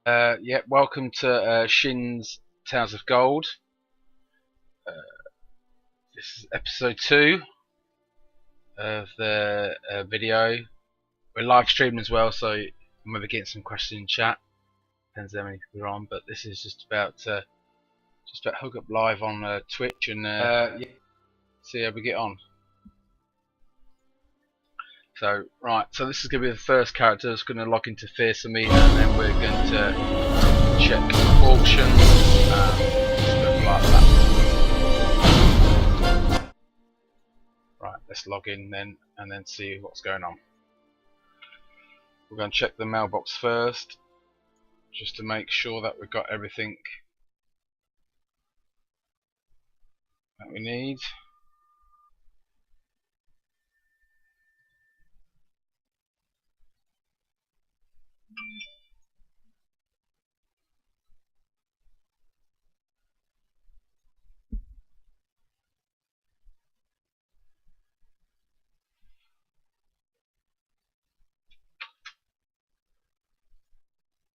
Yeah, welcome to Shinn's Towers of Gold. Uh, this is episode 2 of the video. We're live streaming as well, so I'm maybe getting some questions in chat. Depends how many people are on, but this is just about hook up live on Twitch and yeah, see how we get on. So so this is going to be the first character that's going to log into Fearsome Meter, and then we're going to check auctions and stuff like that. Right, let's log in then and then see what's going on. We're going to check the mailbox first, just to make sure that we've got everything that we need.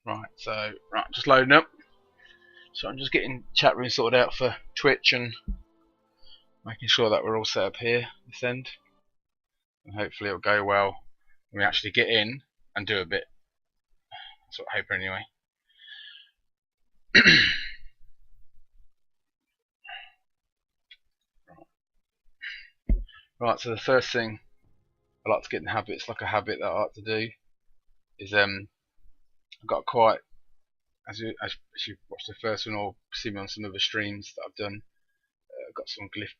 Right, just loading up. So I'm just getting chat room sorted out for Twitch and making sure that we're all set up here this end, and hopefully it'll go well when we actually get in and do a bit. That's what I hope anyway. Right, so the first thing I like to get in the habit, it's like a habit that I like to do, is I've got quite, as you watched the first one or see me on some other streams that I've done, I've got some glyph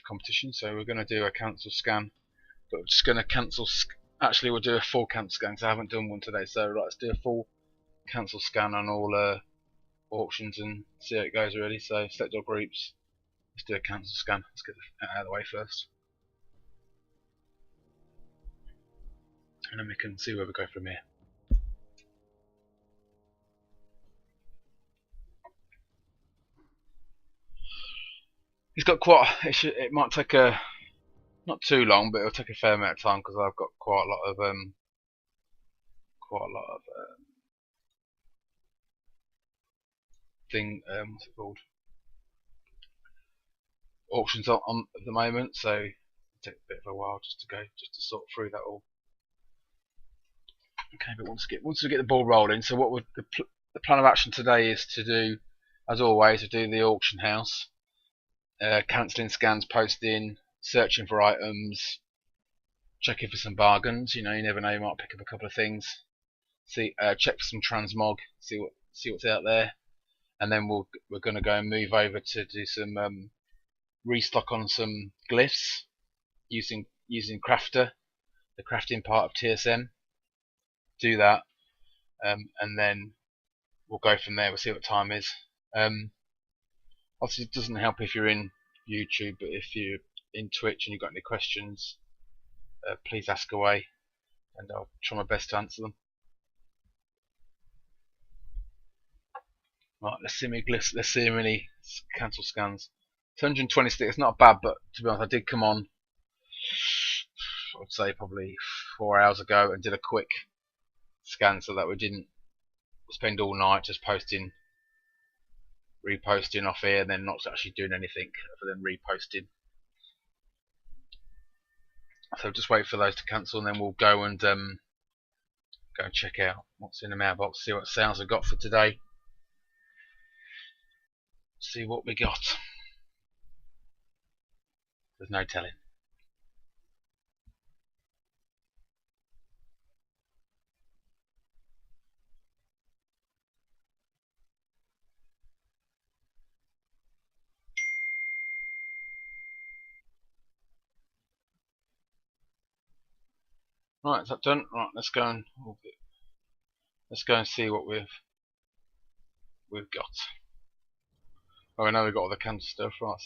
competition, so we're going to do a cancel scan, but we're just going to cancel, actually we'll do a full cancel scan because I haven't done one today, so right, let's do a full cancel scan on all auctions and see how it goes really. So select all groups, let's do a cancel scan, let's get it out of the way first, and then we can see where we go from here. He's got quite, it might take not too long, but it'll take a fair amount of time because I've got quite a lot of what's it called, auctions on at the moment, so it'll take a bit of a while just to sort through that all. Okay, but once we get the ball rolling, so what would the plan of action today is to do, as always, to do the auction house, cancelling scans, posting, searching for items, checking for some bargains. You know, you never know, you might pick up a couple of things. See, check for some transmog, see what's out there, and then we're going to go and move over to do some restock on some glyphs using crafter, the crafting part of TSM. Do that, and then we'll go from there. We'll see what time is. Obviously, it doesn't help if you're in YouTube, but if you're in Twitch and you've got any questions, please ask away, and I'll try my best to answer them. Right, let's see me glyphs. Let's see how many cancel scans. 126. It's not bad, but to be honest, I did come on, I'd say probably 4 hours ago, and did a quick scan so that we didn't spend all night just posting, reposting off here, and then not actually doing anything other than reposting. So just wait for those to cancel, and then we'll go and check out what's in the mailbox, see what sounds I've got for today, see what we got. There's no telling. Right, is that done? Right, let's go and see what we've got. Oh, I know we've got all the cancel stuff. Right,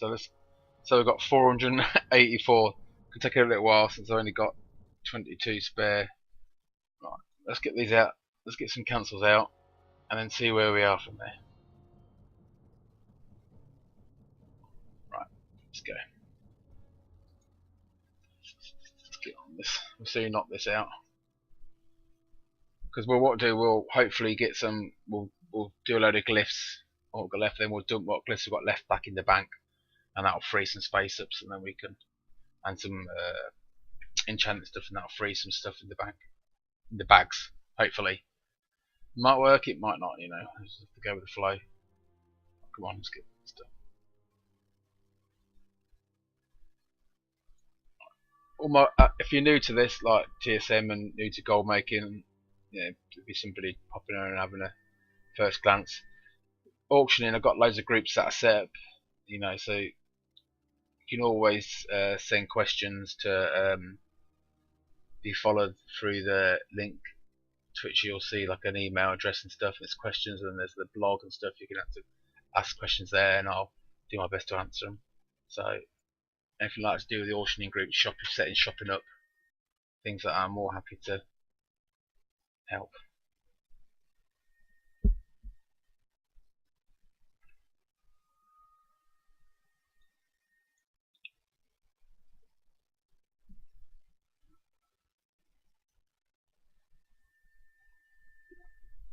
so we've got 484. Could take a little while since I've only got 22 spare. Right, let's get these out. Let's get some cancels out, and then see where we are from there. Right, let's go. Let's get on this. We'll see, knock this out. Because we'll hopefully get some. We'll do a load of glyphs. What we've got left, then we'll dump what glyphs we've got left back in the bank, and that'll free some space up, and then we can and some enchanted stuff, and that'll free some stuff in the bank, in the bags. Hopefully, it might work, it might not. You know, just have to go with the flow. Come on, let's get stuff. If you're new to this, like TSM, and new to gold making, you know, to be somebody popping in and having a first glance. Auctioning, I've got loads of groups that are set up, you know, so you can always send questions to be followed through the link to which you'll see like an email address and stuff. There's questions, and there's the blog and stuff. You can have to ask questions there, and I'll do my best to answer them. So anything like to do with the auctioning group, setting shopping up, things that I'm more happy to help.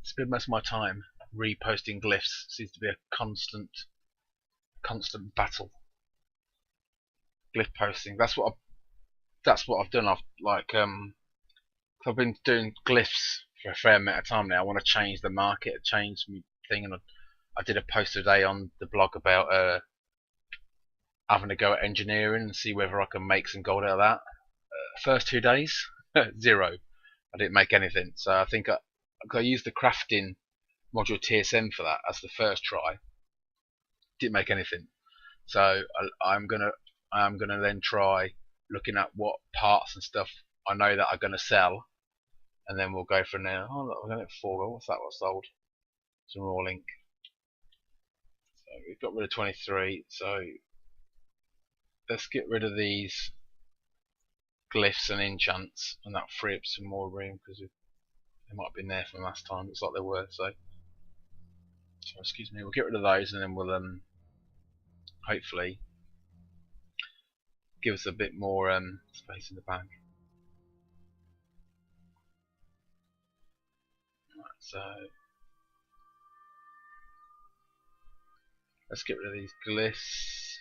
Spend most of my time reposting glyphs. Seems to be a constant battle. Glyph posting. That's what I've done. I've been doing glyphs for a fair amount of time now. I want to change the market, change my thing, and I did a post today on the blog about having a go at engineering and see whether I can make some gold out of that. First 2 days, 0. I didn't make anything. So I think I used the crafting module TSM for that as the first try. Didn't make anything. So I'm gonna then try looking at what parts and stuff I know that are gonna sell, and then we'll go from there. Oh look, we're gonna get 4. What's that? What's sold? Some raw link. So we've got rid of 23. So let's get rid of these glyphs and enchants, and that'll free up some more room because they might have been there from last time. Looks like they were. So excuse me. We'll get rid of those, and then we'll hopefully give us a bit more space in the bank. Right, so let's get rid of these glyphs.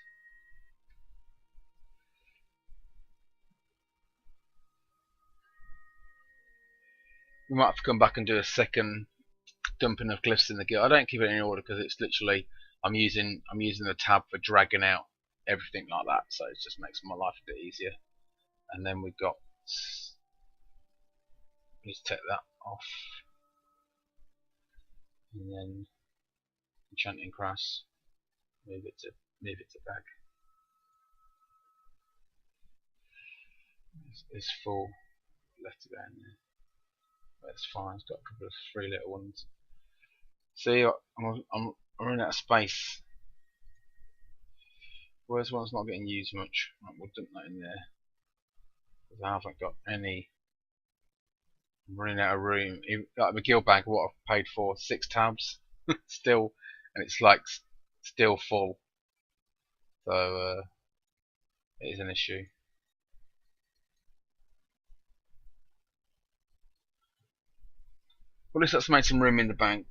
We might have to come back and do a second dumping of glyphs in the guild. I don't keep it in order because it's literally I'm using the tab for dragging out everything like that, so it just makes my life a bit easier. And then we've got, let's take that off, and then enchanting grass, move it to bag. It's full, left it there. That's fine. It's got a couple of 3 little ones. See, I'm running out of space. Where's one's not getting used much? Right, we'll dump that in there because I haven't got any. I'm running out of room. Like the guild bag, what I've paid for 6 tabs still, and it's like still full. So it is an issue. Well, at least that's made some room in the bank,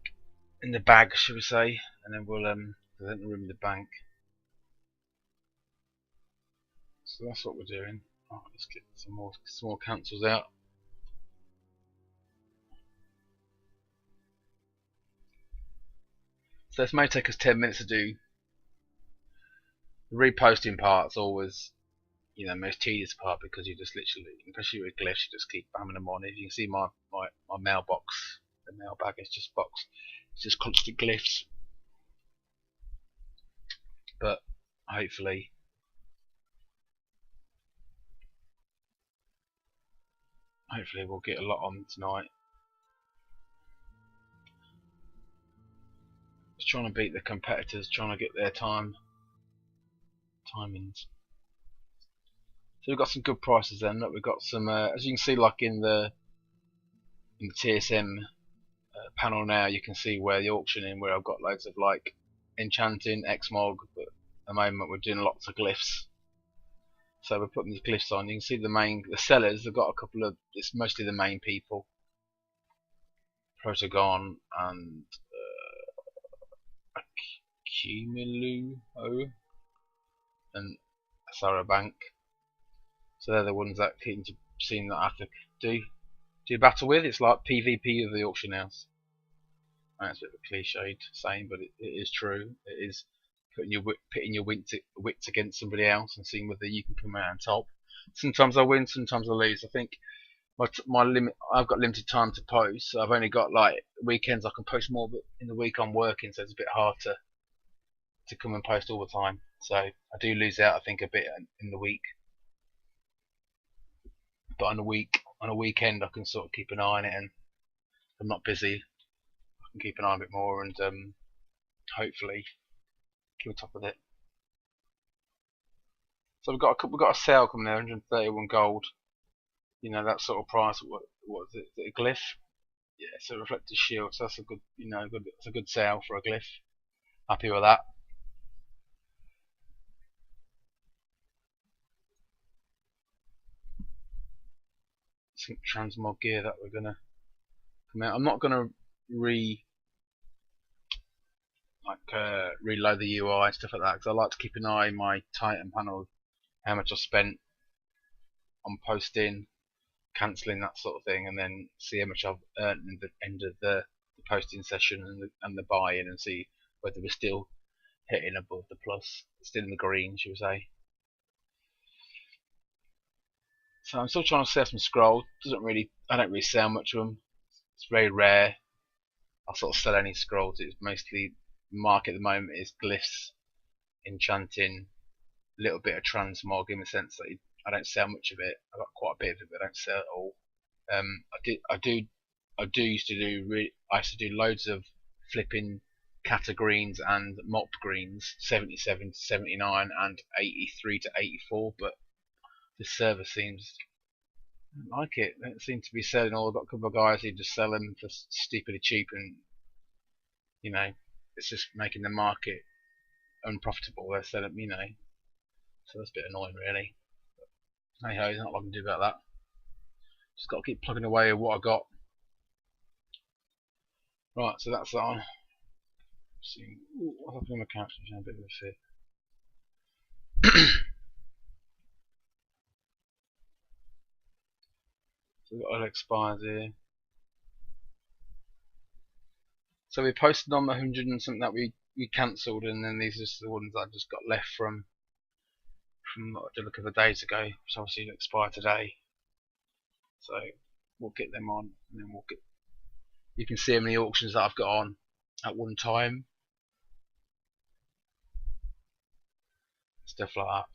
in the bag, should we say? And then we'll present the room in the bank. So that's what we're doing. Oh, let's get some more cancels out. So this may take us 10 minutes to do. The reposting part's always, you know, most tedious part because you just literally, especially with glyphs, you just keep bamming them on. If you can see my mailbox, the mailbag is just boxed. It's just constant glyphs. But hopefully we'll get a lot on tonight. Just trying to beat the competitors, trying to get their timings. So we've got some good prices then. Look, we've got some, as you can see, like in the TSM panel now, you can see where the auctioning, where I've got loads of like enchanting, Xmog, but at the moment we're doing lots of glyphs. So we're putting these glyphs on. You can see the sellers. They've got a couple of. It's mostly the main people. Protagon, and Cumulo and Sarabank. So they're the ones that keep seem that I have to do battle with. It's like PvP of the auction house. That's a bit of a cliched saying, but it is true. It is pitting your wits against somebody else and seeing whether you can come out on top. Sometimes I win, sometimes I lose. I think my limit. I've got limited time to post. So I've only got like weekends I can post more, but in the week I'm working, so it's a bit hard to come and post all the time. So I do lose out, I think, a bit in the week. But on a weekend, I can sort of keep an eye on it, and if I'm not busy, I can keep an eye a bit more and hopefully keep on top of it. So we've got a sale coming there, 131 gold. You know, that sort of price. What is it? Is it a glyph? Yeah, so reflective shield. So that's a good, it's a good sale for a glyph. Happy with that. Some transmog gear that we're gonna come out. I'm not gonna reload the UI and stuff like that because I like to keep an eye on my Titan panel, how much I spent on posting, cancelling, that sort of thing, and then see how much I've earned at the end of the posting session and the buy-in, and see whether we're still hitting above the plus, still in the green, should we say. So I'm still trying to sell some scrolls. I don't really sell much of them. It's very rare I sort of sell any scrolls. It's mostly the market at the moment is glyphs, enchanting, a little bit of transmog in the sense that I don't sell much of it. I've got quite a bit of it, but I don't sell it all. I used to do loads of flipping cata greens and mop greens, 77 to 79 and 83 to 84, but this server seems like it. They don't seem to be selling all. I've got a couple of guys who just sell them for stupidly cheap, and it's just making the market unprofitable. They're selling, so that's a bit annoying, really. But, hey ho, there's not a lot I can do about that. Just got to keep plugging away at what I got. Right, so that's on. What's happening with my couch? A bit of a fit. So we've got all expires here. So we posted on the 100 and something that we cancelled, and then these are the ones that I just got left from what I did a couple of days ago, which obviously expire today. So we'll get them on, and then you can see how many auctions that I've got on at one time, stuff like that.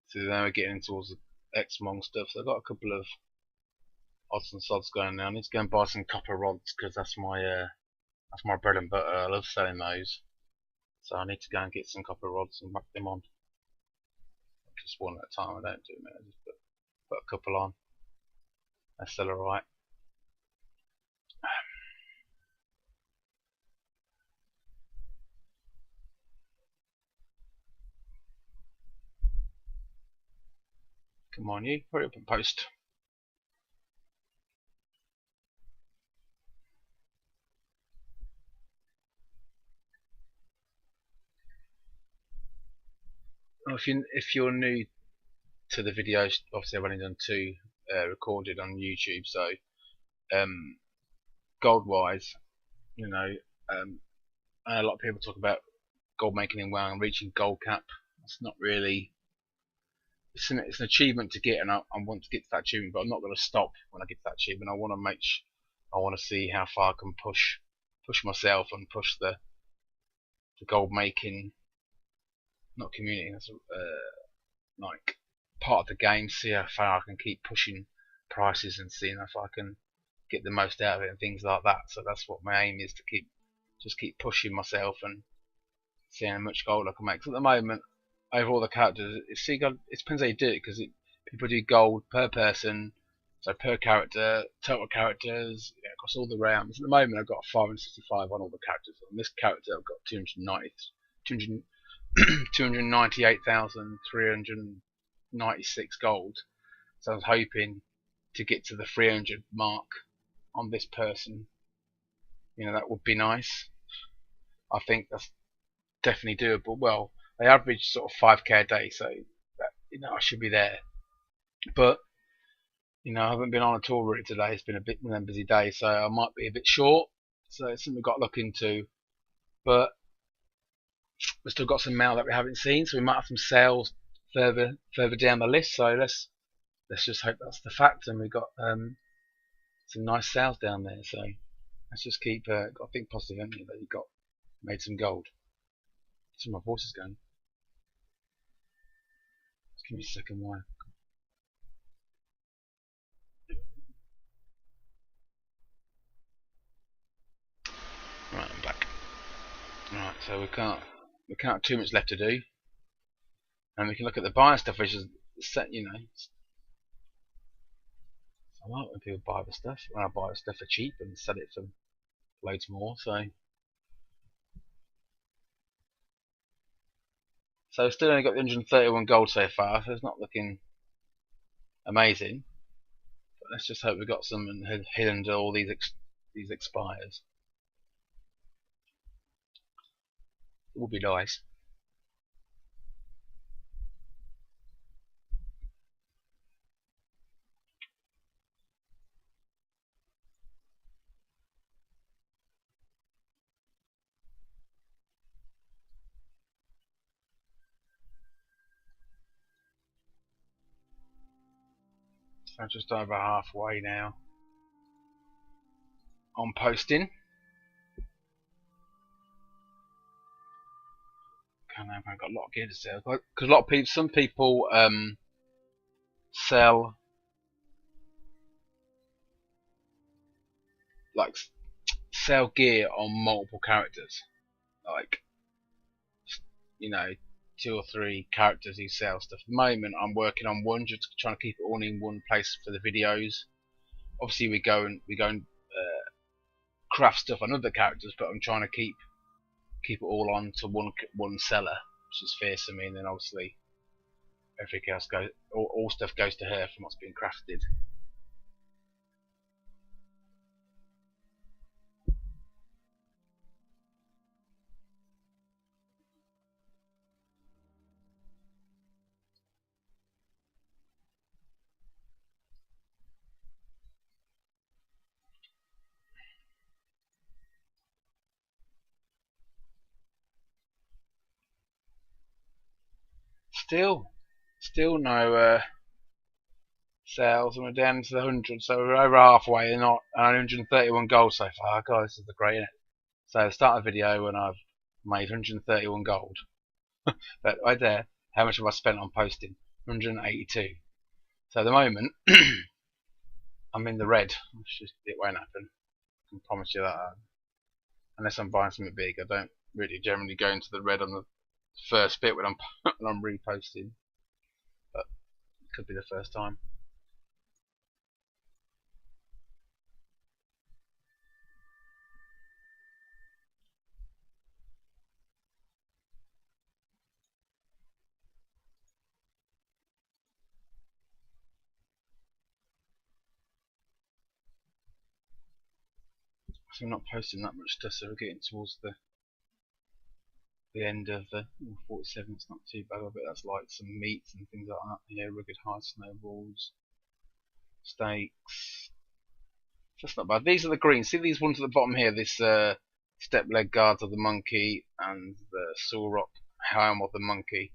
So then we're getting towards the X-Mong stuff. So I've got a couple of odds and sods going now. I need to go and buy some copper rods because that's my bread and butter. I love selling those. So I need to go and get some copper rods and whack them on. Just one at a time. I don't do it. I just put a couple on. They're still alright. Come on, you. Hurry up and post. Well, if you're new to the videos, obviously I've only done 2 recorded on YouTube. So gold wise, and a lot of people talk about gold making in WoW and reaching gold cap. That's not really. It's an achievement to get, and I want to get to that achievement, but I'm not going to stop when I get to that achievement. I want to see how far I can push myself and push the gold making, not community, that's like part of the game. See how far I can keep pushing prices and seeing if I can get the most out of it and things like that. So that's what my aim is, to keep pushing myself and seeing how much gold I can make. 'Cause at the moment, over all the characters, it depends how you do it, because people do gold per person, so per character, total characters, across all the realms. At the moment, I've got 565 on all the characters. On this character, I've got 298,396 gold. So I was hoping to get to the 300 mark on this person. That would be nice. I think that's definitely doable. Well, they average sort of 5k a day, so that, I should be there. But I haven't been on at all really today. It's been a bit of a busy day, so I might be a bit short. So it's something we've got to look into. But we've still got some mail that we haven't seen, so we might have some sales further down the list. So let's just hope that's the fact, and we've got some nice sales down there. So let's just keep got to think positive, haven't you, that you got made some gold. So my voice is going. Just give me a second, why? Right, I'm back. Right, so we can't have too much left to do, and we can look at the buying stuff, which is set. I like when people buy the stuff. When I buy the stuff for cheap and sell it for loads more. So still only got the 131 gold so far, so it's not looking amazing. But let's just hope we've got some hidden under all these expires. It would be nice. So just over halfway now on posting. I've got a lot of gear to sell, because some people sell gear on multiple characters, like 2 or 3 characters who sell stuff. At the moment, I'm working on one, just trying to keep it all in one place for the videos. Obviously, we go and craft stuff on other characters, but I'm trying to keep it all on to one seller, which is fierce for me. And then obviously everything else goes, all stuff goes to her from what's being crafted. Still no sales, and we're down to the 100, so we're over halfway and not 131 gold so far. God, this is great, isn't it? So start a video when I've made 131 gold. But right there, how much have I spent on posting? 182. So at the moment, I'm in the red. It won't happen. I can promise you that. Unless I'm buying something big, I don't really generally go into the red on the first bit when I'm reposting. But it could be the first time. So I'm not posting that much stuff, so we're getting towards the end of the 47. It's not too bad. I bet that's like some meats and things like that. Yeah, rugged high snowballs, steaks. That's not bad. These are the greens. See these ones at the bottom here. This step leg guards of the monkey and the saw rock helm of the monkey.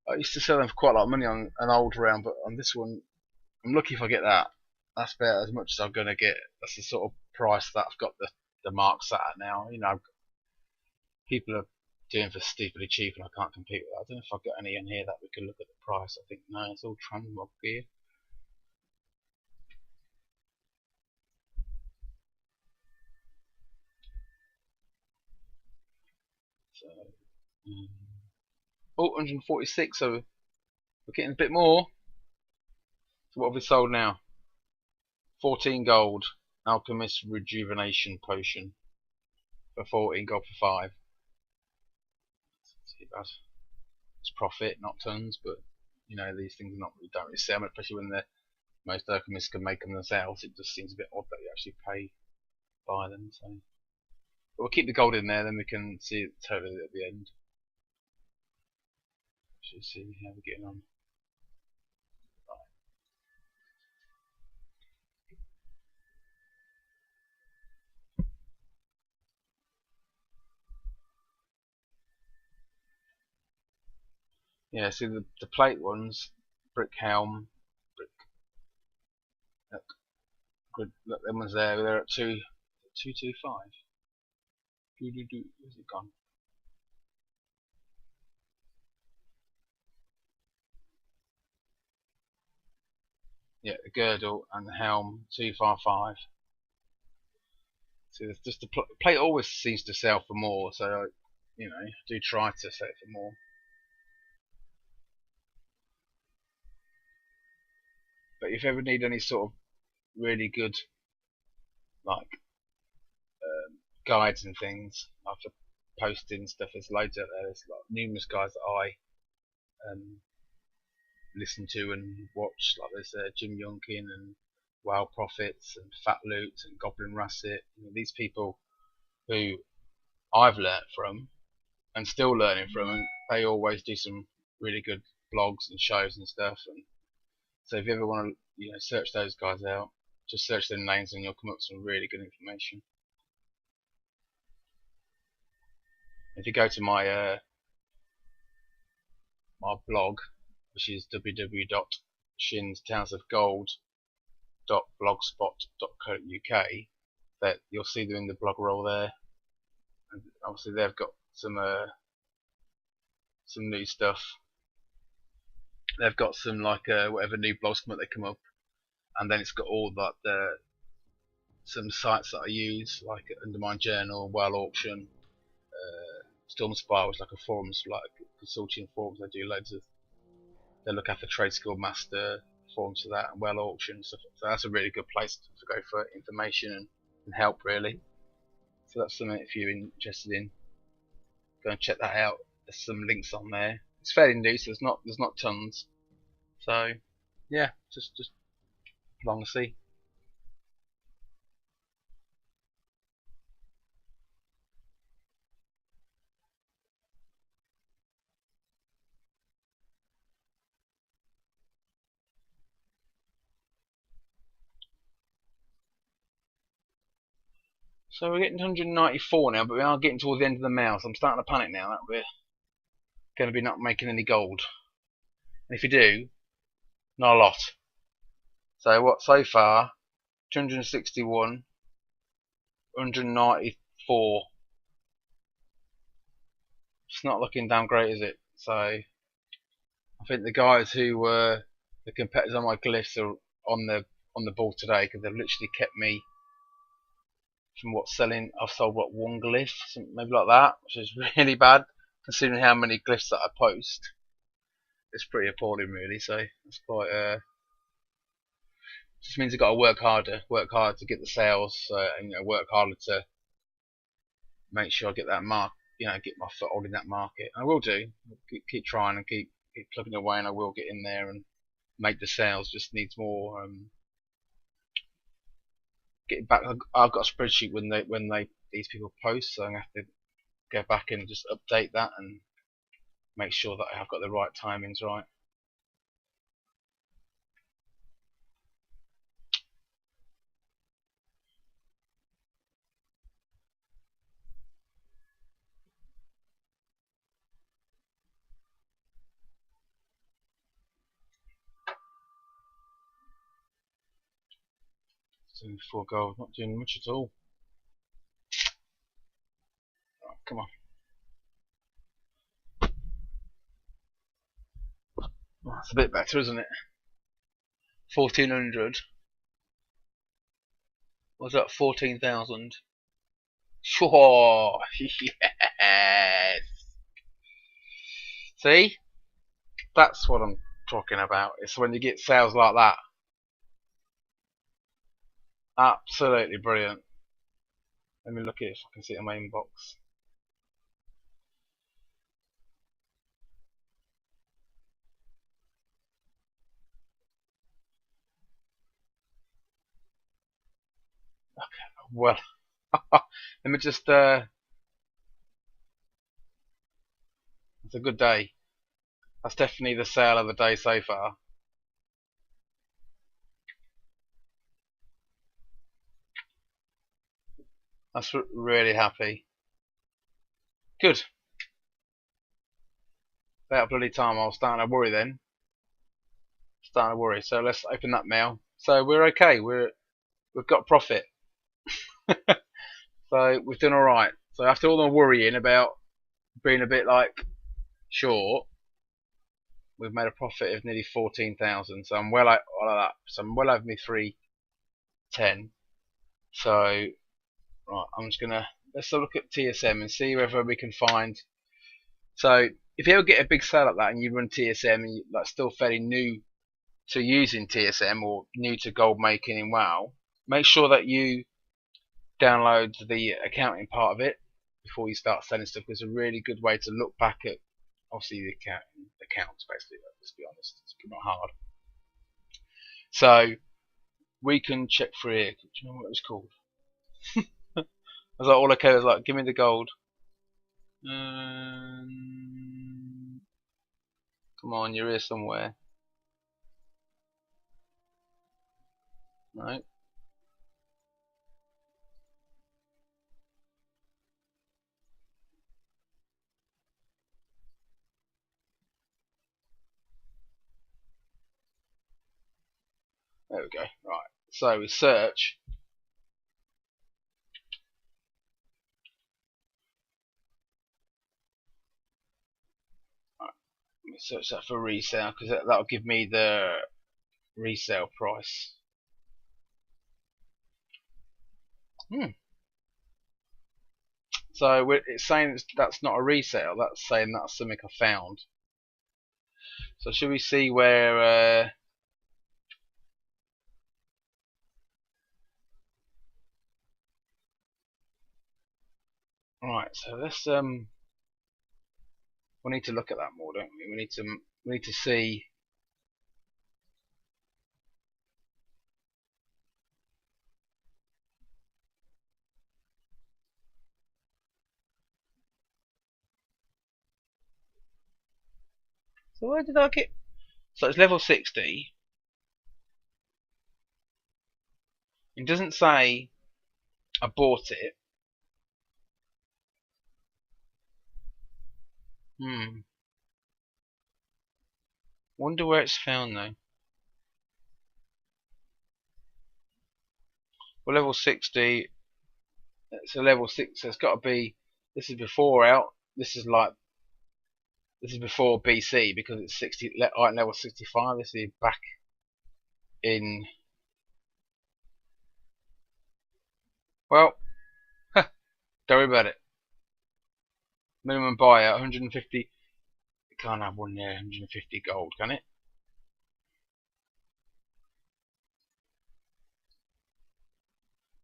I used to sell them for quite a lot of money on an old round, but on this one, I'm lucky if I get that. That's about as much as I'm gonna get. That's the sort of price that I've got the marks at now. People are doing for stupidly cheap, and I can't compete with that. I don't know if I've got any in here that we can look at the price. I think no, it's all Transmog gear. So, oh, 146. So we're getting a bit more. So what have we sold now? 14 gold. Alchemist Rejuvenation Potion for 14 gold for 5. That's too bad. It's profit, not tons, but you know these things are not don't really sell, especially when most alchemists can make them themselves. It just seems a bit odd that you actually pay by them. So, but we'll keep the gold in there, then we can see it totally at the end. Should see how we're getting on. Yeah, see the plate ones, brick helm, brick. Look, good. Look, them ones there. They're at 225. Where's it gone? Yeah, the girdle and the helm 255. So it's just the plate always seems to sell for more. So you know, I do try to sell it for more. But if you ever need any sort of really good like guides and things, like for posting stuff, there's loads out there. There's like numerous guys that I listen to and watch. Like there's Jim Yunkin and Wild Prophets and Fat Loot and Goblin Russet. You know, these people who I've learnt from and still learning from, and they always do some really good blogs and shows and stuff. And so if you ever want to, search those guys out, just search their names and you'll come up with some really good information. If you go to my my blog, which is www.shinnstownsofgold.blogspot.co.uk, that you'll see them in the blog roll there. And obviously they've got some new stuff. They've got some whatever new blogs they come up, and then it's got all that some sites that I use, like Undermine Journal, Whale Auction, Stormspire, which is like a forums, like consulting forums. They do loads of. They look after TradeSkillMaster forums for that, and Whale Auction stuff. So that's a really good place to go for information and help, really. So that's something if you're interested in. Go and check that out. There's some links on there. It's fairly new, so there's not tons. So yeah, just long to see. So we're getting to 194 now, but we are getting towards the end of the mail, so I'm starting to panic now that we're going to be not making any gold. And if you do, not a lot. So what so far? 261, 194. It's not looking damn great, is it? So I think the guys who were the competitors on my glyphs are on the ball today, because they've literally kept me from selling. I've sold one glyph, maybe like that, which is really bad considering how many glyphs that I post. It's pretty appalling, really. So it's quite just means I've got to work hard to get the sales, and work harder to make sure I get that mark, get my foothold in that market. And I will do. Keep trying and keep plugging away, and I will get in there and make the sales. Just needs more getting back. I've got a spreadsheet when these people post, so I'm gonna have to go back and just update that and make sure that I've got the right timings right. So 4 gold, not doing much at all. Oh, come on. Oh, it's a bit better, isn't it? 1400. What's that? 14,000. Sure. Yes. See? That's what I'm talking about. It's when you get sales like that. Absolutely brilliant. Let me look at it if I can see it in my inbox. Well, let me just. It's a good day. That's definitely the sale of the day so far. That's really happy. Good. About bloody time. I was starting to worry then. Starting to worry. So let's open that mail. So we're okay. We've got profit. So we've done all right. So after all the worrying about being a bit like short, we've made a profit of nearly 14,000. So I'm well out of that. So I'm well over me 310. So right, I'm just gonna let's have a look at TSM and see whether we can find. So if you ever get a big sale like that and you run TSM and you're like still fairly new to using TSM or new to gold making in WoW, make sure that you download the accounting part of it before you start selling stuff. It's a really good way to look back at obviously the accounts basically. Let's be honest, it's not hard. So we can check through here. Do you know what it was called? I was like all okay. I was like, give me the gold. Come on, you're here somewhere. No. There we go. Right. So we search. Right. Let me search that for resale because that'll give me the resale price. So it's saying that's not a resale. That's saying that's something I found. So should we see where? Right. So let's we need to look at that more, don't we? We need to see. So where did I get? So it's level 60. It doesn't say I bought it. Wonder where it's found though. Well, level 60. It's a level 6. So it's got to be. This is before out. This is before BC because it's 60. Level 65. This is back in. Well, don't worry about it. Minimum buyer 150. It can't have one there. 150 gold, can it?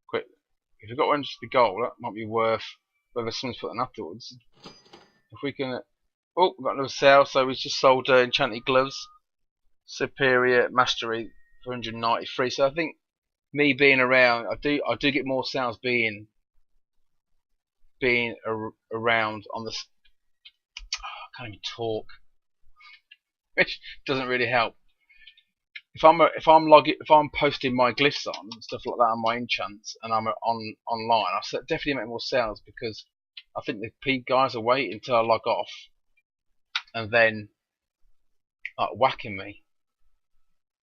Quick. If you've got 150 gold, that might be worth whether someone's put it afterwards. If we can. Oh, we've got another sale. So we just sold enchanted gloves, superior mastery for 193. So I think me being around, I do get more sales being around on the. I can't even talk, which doesn't really help. If I'm posting my glyphs on and stuff like that on my enchants and I'm online, I definitely make more sales because I think the guys are waiting until I log off and then like whacking me.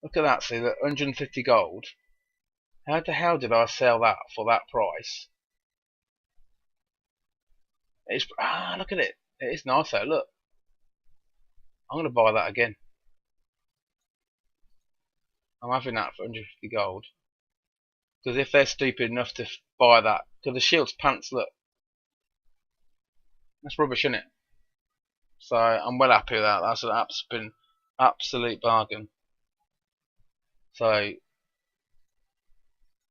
Look at that, see that 150 gold. How the hell did I sell that for that price? It's look at it. It is nice though. Look, I'm gonna buy that again. I'm having that for 150 gold. Because if they're stupid enough to buy that, because the shield's pants, look, that's rubbish, isn't it? So I'm well happy with that. That's been absolute bargain. So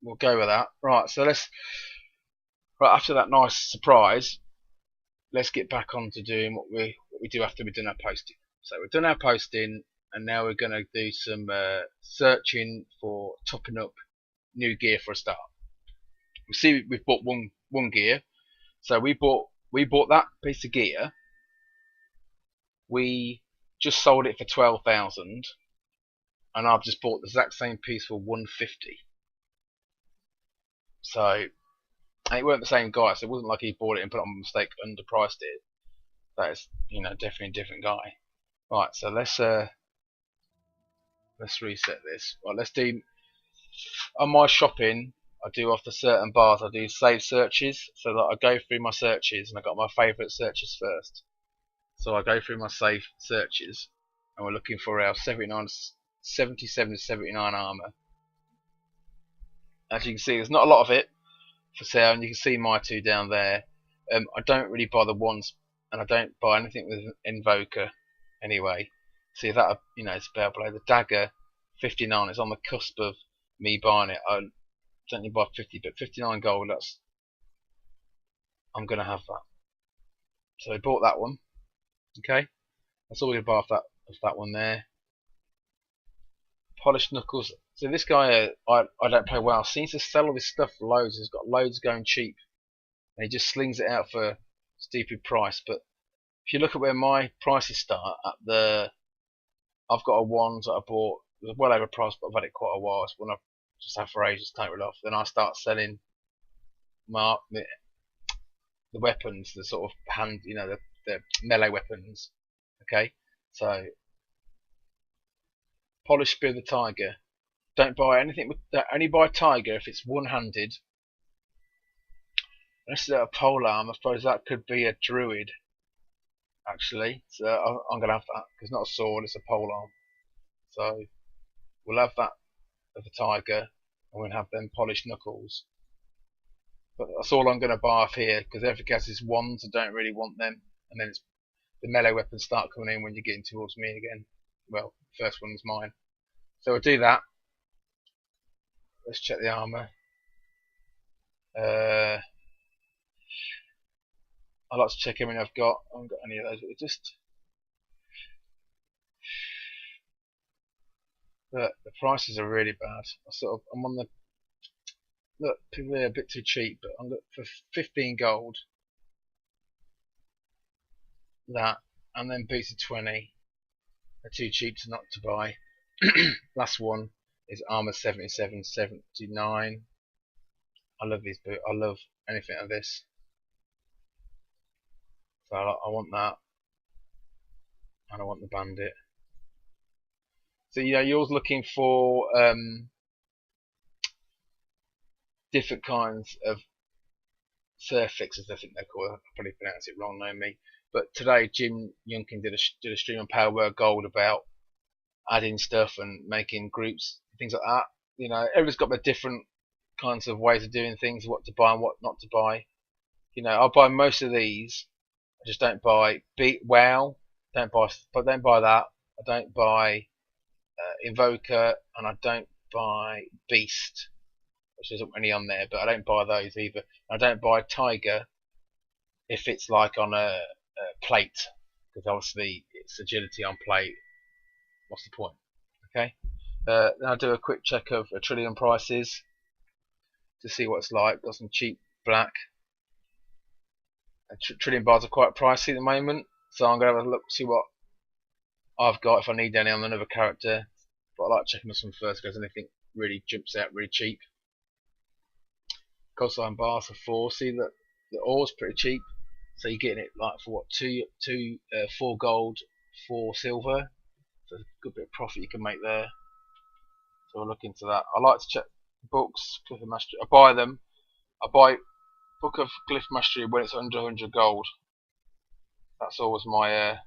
we'll go with that. Right, so right after that nice surprise, let's get back on to doing what we do after we've done our posting. So we've done our posting, and now we're going to do some searching for topping up new gear for a start. We see we've bought one gear, so we bought that piece of gear. We just sold it for 12,000, and I've just bought the exact same piece for 150. So it weren't the same guy, so it wasn't like he bought it and put it on mistake, underpriced it. That is, definitely a different guy. Right, so let's reset this. Right, let's do on my shopping. I do off the certain bars. I do save searches, so that I go through my searches and I got my favourite searches first. So I go through my save searches, and we're looking for our 77 to 79 armor. As you can see, there's not a lot of it for sale, and you can see my two down there. I don't really buy the ones, and I don't buy anything with Invoker anyway. See that, it's about below the dagger 59 is on the cusp of me buying it. I don't need to buy 50, but 59 gold, I'm gonna have that. So I bought that one. Okay, that's all we're gonna buy off that one there. Polished knuckles. So this guy, I don't play well. Seems to sell all this stuff for loads. He's got loads going cheap, and he just slings it out for a stupid price. But if you look at where my prices start at I've got a wand that I bought. It was well overpriced, but I've had it quite a while. It's one I've just had for ages, take it off. Then I start selling the weapons, the sort of hand, the melee weapons. Okay, so polished spear of the tiger. Don't buy anything with that. Only buy tiger if it's one-handed. This is a pole arm. I suppose that could be a druid, actually. So I'm gonna have that because it's not a sword; it's a pole arm. So we'll have that of the tiger, and we'll have them polished knuckles. But that's all I'm going to buy off here because everything else is wands. I don't really want them. And then the melee weapons start coming in when you're getting towards me again. Well, the first one's mine. So we'll do that. Let's check the armor. I like to check everything I've got. I haven't got any of those, but just the prices are really bad. I'm on the look. People are a bit too cheap, but I'm for 15 gold. That and then boots of 20 are too cheap to not to buy. Last one is armor 77, 79. I love these boots. I love anything like this. So I want that, and I want the bandit. So you're always looking for different kinds of surf fixes. I think they're called. I probably pronounce it wrong, knowing me. But today Jim Youngkin did a stream on Power Word Gold about adding stuff and making groups, things like that. Everyone's got their different kinds of ways of doing things, what to buy and what not to buy. I'll buy most of these. I just don't buy WoW. Don't buy that. I don't buy Invoker, and I don't buy Beast, which isn't any on there, but I don't buy those either. I don't buy Tiger if it's like on a plate, because obviously it's agility on plate. What's the point? Okay. Then I'll do a quick check of Trillium prices to see what it's like. Got some cheap black. Trillium bars are quite pricey at the moment, so I'm going to have a look, see what I've got if I need any on another character. But I like checking this one first because anything really jumps out really cheap. Cosine bars for 4. See that the ore's pretty cheap, so you're getting it like for what 4 gold, 4 silver. So there's a good bit of profit you can make there. So we'll look into that. I like to check books, Glyph Mastery. I buy them. I buy book of Glyph Mastery when it's under 100 gold. That's always my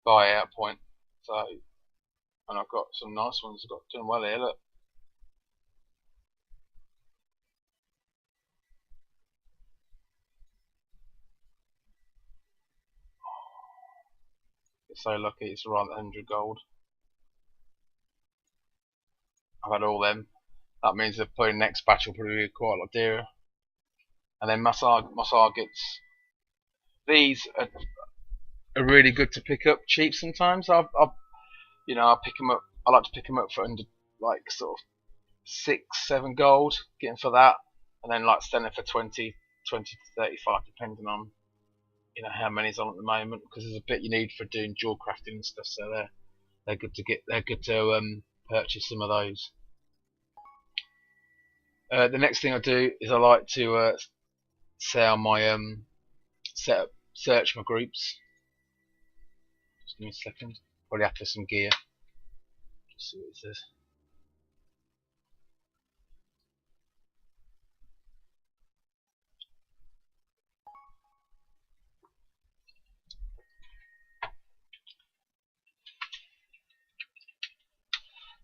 buyout point. So, and I've got some nice ones. I've got doing well here. Look. so lucky, it's around 100 gold. I've had all them. That means the probably next batch will probably be quite a lot dearer. And then my targets. These are really good to pick up cheap sometimes. I pick them up. I like to pick them up for under like sort of 6-7 gold, getting for that, and then like selling for 20 to 35, depending on how many's on at the moment, because there's a bit you need for doing jewel crafting and stuff. So they're good to get. They're good to purchase some of those. The next thing I do is I like to sell my search my groups. Just give me a second. Probably after some gear. Just see what it says.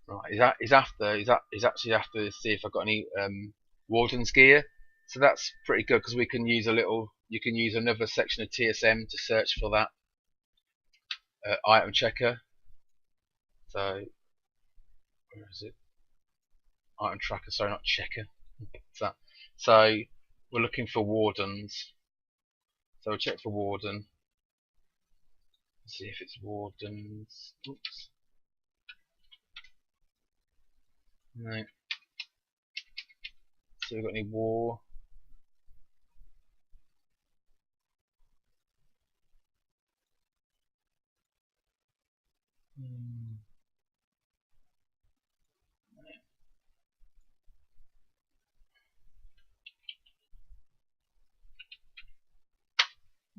Right, he's actually after to see if I've got any Warden's gear. So that's pretty good because we can use you can use another section of TSM to search for that item checker. So where is it? Item tracker, sorry, not checker. So we're looking for Wardens. So we'll check for Warden. See if it's Wardens. Oops. No. So we've got any war.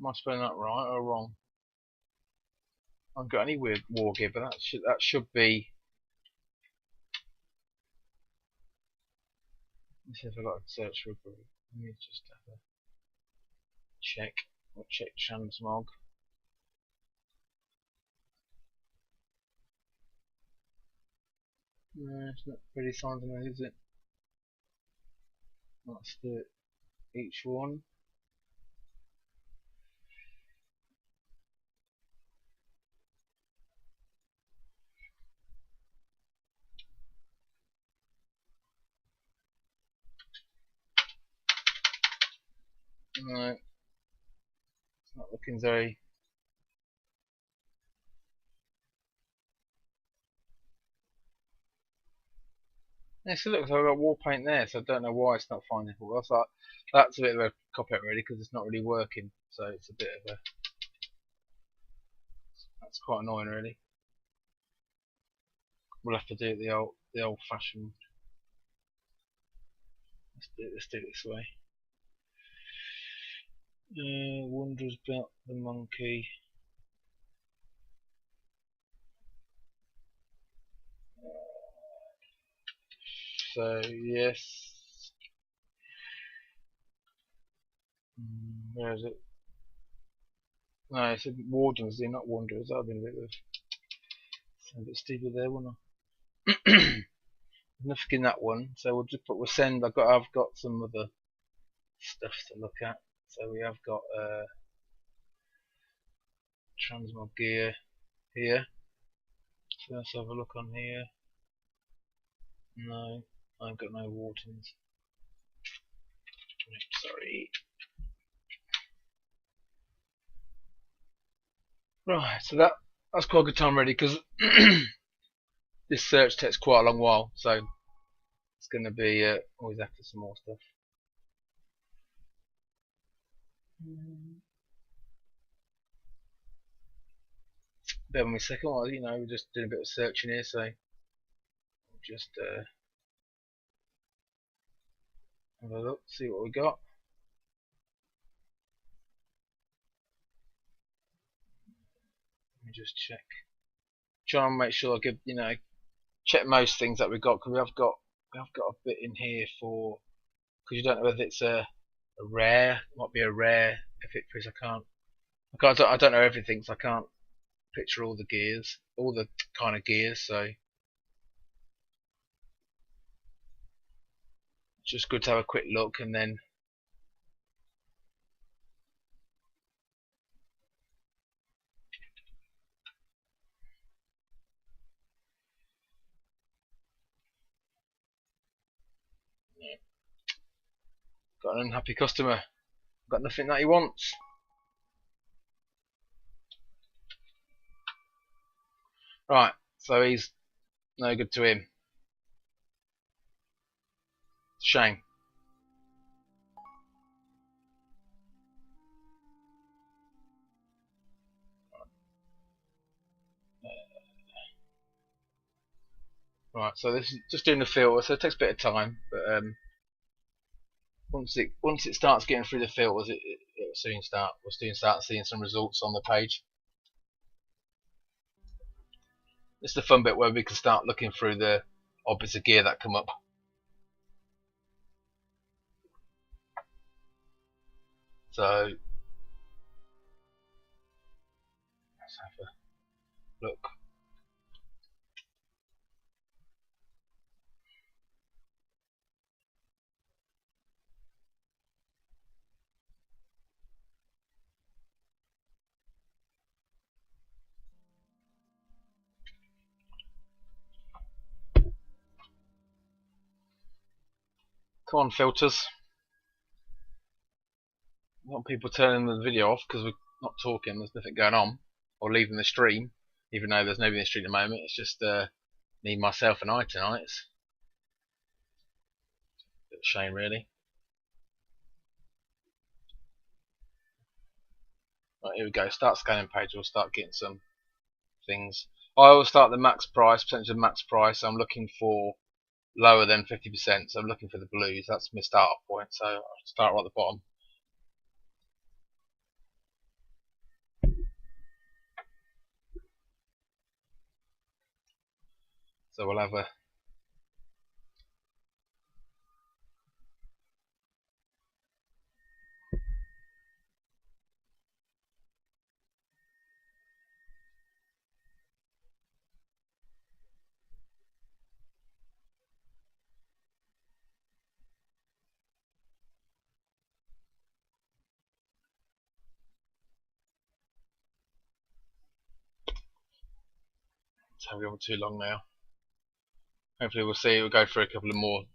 Am I spelling that right or wrong? I haven't got any weird war gear, but that should be. Let's see if I've got to search for a group. Let me just have a check. I'll check transmog. No, it's not pretty signs on there, is it? Let's do each one. No, it's not looking very. Yeah, so look, so I've got war paint there, so I don't know why it's not finding it. Well, that's a bit of a cop out really, because it's not really working. So it's a bit of a. That's quite annoying really. We'll have to do it the old fashioned. Let's do it this way. Wonders about the monkey. So yes. Where is it? No, it's Wardens, they're not Wanderers. I've been a bit stupid there, wouldn't I? Nothing in that one, so we'll just we'll send. I've got some other stuff to look at. So we have got transmog gear here. So let's have a look on here. No, I've got no Wardens. Sorry. Right, so that's quite a good time ready because this search takes quite a long while, so it's going to be always after some more stuff. Bear with me a second, while, we're just doing a bit of searching here, so just have a look, see what we got. Let me just check. Try and make sure I give check most things that we've got, because we have got a bit in here for, because you don't know whether it's a rare. It might be a rare if it is. I don't know everything, so I can't picture all the gears, all the kind of gears. So it's just good to have a quick look and then. Got an unhappy customer. Got nothing that he wants. Right, so he's no good to him. Shame. Right, so this is just doing the filter, so it takes a bit of time, but once it starts getting through the filters, we'll soon start seeing some results on the page. This is the fun bit where we can start looking through the odd bits of gear that come up. So let's have a look. Come on, filters. I want people turning the video off because we're not talking, there's nothing going on, or leaving the stream, even though there's nobody in the stream at the moment. It's just me, myself, and I tonight. It's a bit of a shame, really. Right, here we go. Start scanning page. We'll start getting some things. I always start the max price, percentage of max price. I'm looking for lower than 50%, so I'm looking for the blues. That's my start point. So I'll start right at the bottom. So we'll have a so we're on too long now. Hopefully we'll go through a couple of more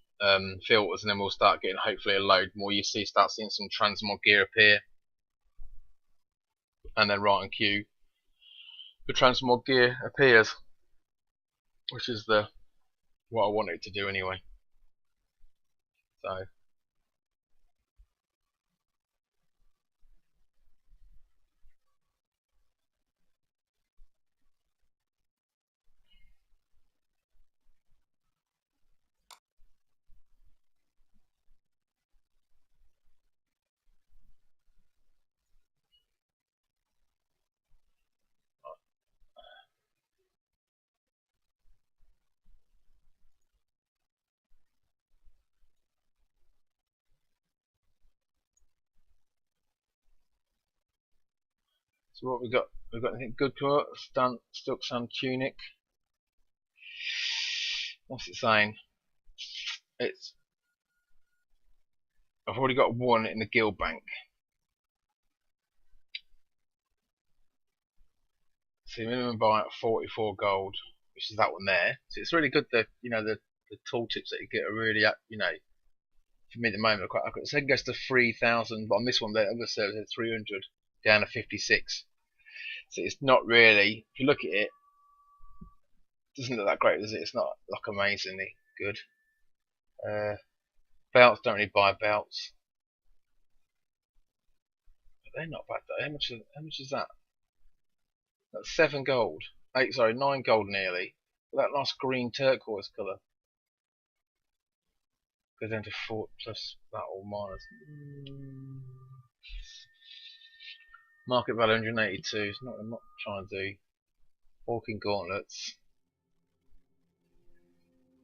filters, and then we'll start getting hopefully a load more. You start seeing some transmog gear appear, and then right on cue the transmog gear appears, which is what I wanted it to do anyway. So what we got? We've got anything good to it? Stuck some tunic. What's it saying? I've already got one in the guild bank. So minimum buy at 44 gold, which is that one there. So it's really good that the tooltips that you get are really for me at the moment quite accurate. The second goes to 3,000, but on this one the other server says 300 down to 56. So it's not really, if you look at it, doesn't look that great, does it? It's not like amazingly good. Belts, don't really buy belts. But they're not bad though. How much is that? That's 7 gold. 9 gold nearly. That nice green turquoise colour. Goes down to 4 plus that or minus. Market value 182. It's not. I'm not trying to do. Walking gauntlets.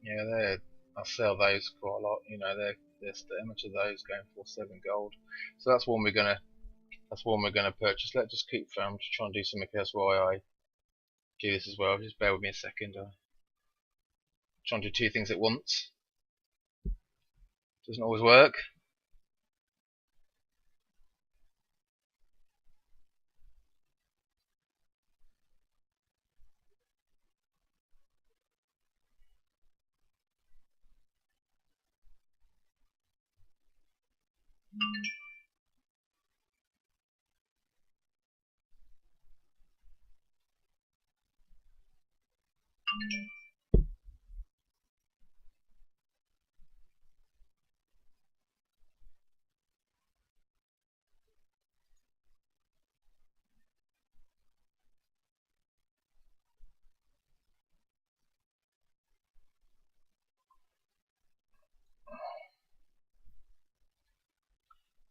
Yeah, I'll sell those quite a lot. They're how much are those going for? 7 gold. So that's one we're gonna purchase. Let's just keep. I'm just trying to do something else while I do this as well. Just bear with me a second. I'm trying to do 2 things at once. Doesn't always work.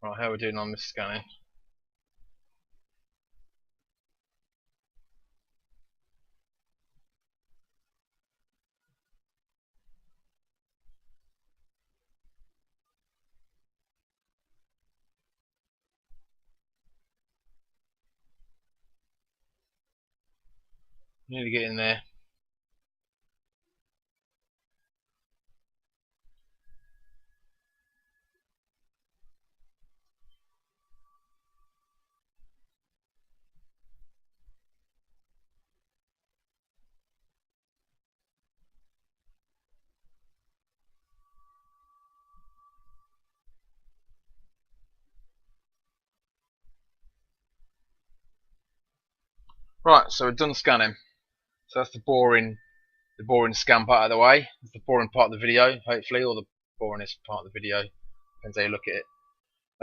Right, how are we doing on this scanning? Nearly getting there. Right, so we're done scanning. So that's the boring scan part of the way. It's the boring part of the video, hopefully, or the boringest part of the video. Depends how you look at it.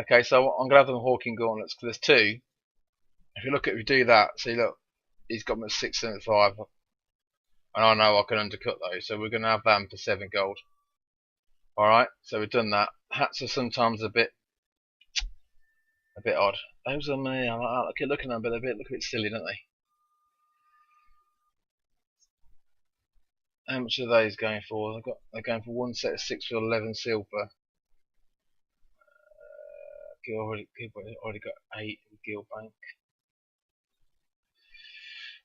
Okay, so I'm gonna have them Hawking gauntlets because there's two. If we do that, see, look, he's got them at 675, and I know I can undercut those, so we're gonna have them for 7 gold. All right, so we've done that. Hats are sometimes a bit odd. Those are me. I like looking at them, but they're look a bit silly, don't they? How much are those going for? They're going for one set of 6 for 11 silver. Already got 8 in Guild Bank.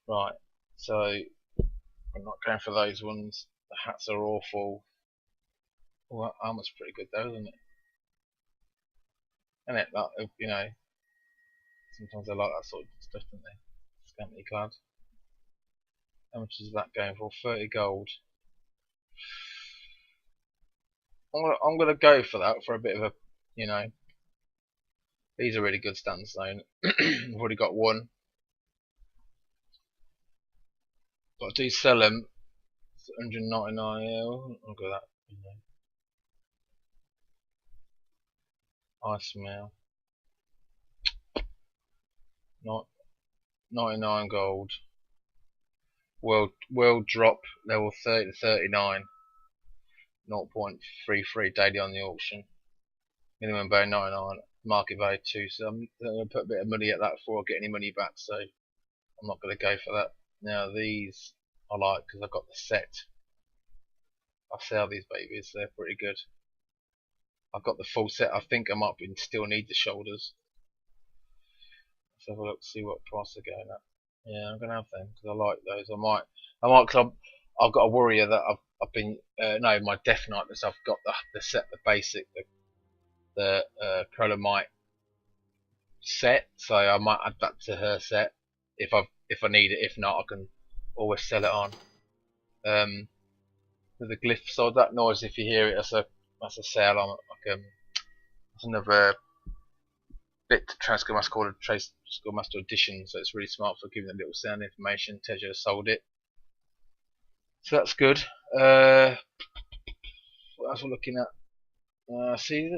Right, so I'm not going for those ones. The hats are awful. Well, armor's pretty good though, isn't it? And it, like, you know, sometimes I like that sort of stuff, don't they? Scantily clad. How much is that going for? 30 gold. I'm gonna go for that for a bit of a, you know. These are really good stands though. I've already got one. But I do sell them. It's 199. Yeah, I'll go that. You know. Ice mail. Not 99 gold. World drop level 30 to 39. 0.33 daily on the auction. Minimum value 99. Market value 2. So I'm going to put a bit of money at that before I get any money back. So I'm not going to go for that. Now these I like because I've got the set. I sell these babies. They're pretty good. I've got the full set. I think I might still need the shoulders. Let's have a look, see what price they're going at. Yeah, I'm gonna have them because I like those. I might, cause I've got a warrior that I've been, no, my Death Knight. Because I've got the set, the basic, the Prolomite set. So I might add that to her set if I need it. If not, I can always sell it on. With the Glyphs, so that noise, if you hear it, that's a sale on. That's another bit to TradeSkillMaster called a TradeSkillMaster Edition, so it's really smart for giving a little sound information. Tells you I sold it, so that's good. What else we're looking at? See,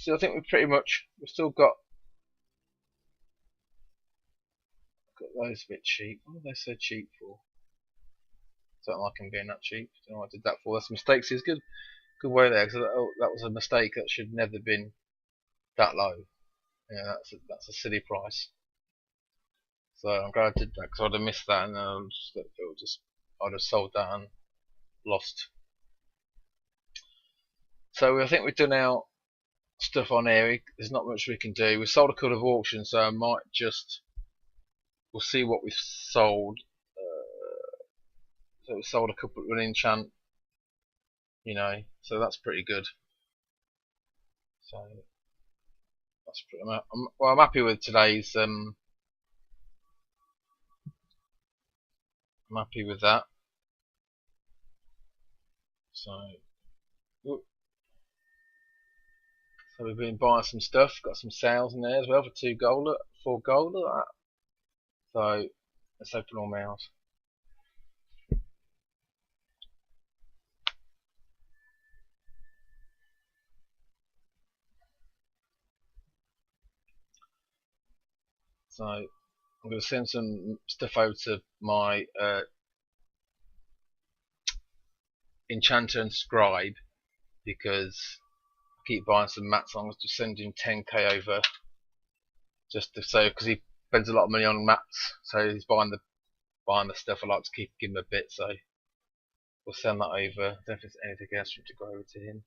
I think we've still got those a bit cheap. What are they so cheap for? Don't like them being that cheap. Don't know what I did that for. That's a mistake. See, it's good way there because that was a mistake. That should never have been that low. Yeah, that's a silly price. So I'm glad I did that because I'd have missed that and I'd have sold that and lost. So I think we've done our stuff on here. There's not much we can do. We sold a couple of auctions, so I might we'll see what we've sold. So we sold a couple of an enchant, you know, so that's pretty good. So that's pretty. I'm happy with today's. I'm happy with that. So So we've been buying some stuff, got some sales in there as well for 2 gold, 4 gold, look at that. So let's open all mails. So I'm going to send some stuff over to my enchanter and scribe, because I keep buying some mats. I'm just sending 10k over just to say, because he spends a lot of money on mats, so he's buying the stuff. I like to give him a bit, so we'll send that over. I don't know if there's anything else to go over to him.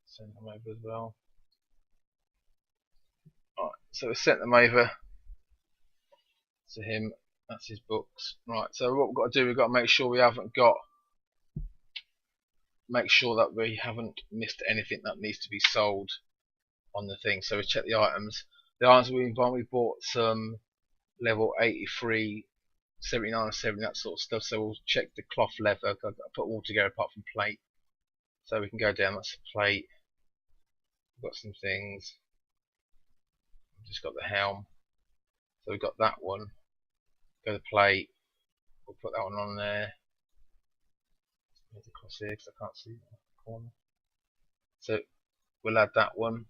Send them over as well. Alright, so we sent them over to him. That's his books. Right, so what we've got to do, we've got to make sure that we haven't missed anything that needs to be sold on the thing. So we check the items. The items we bought some level 83, 79 and 70, that sort of stuff. So we'll check the cloth leather. I've put all together apart from plate. So we can go down, that's a plate. We've got some things. We've just got the helm. So we've got that one. Go to plate. We'll put that one on there. There's across here because I can't see the corner. So we'll add that one.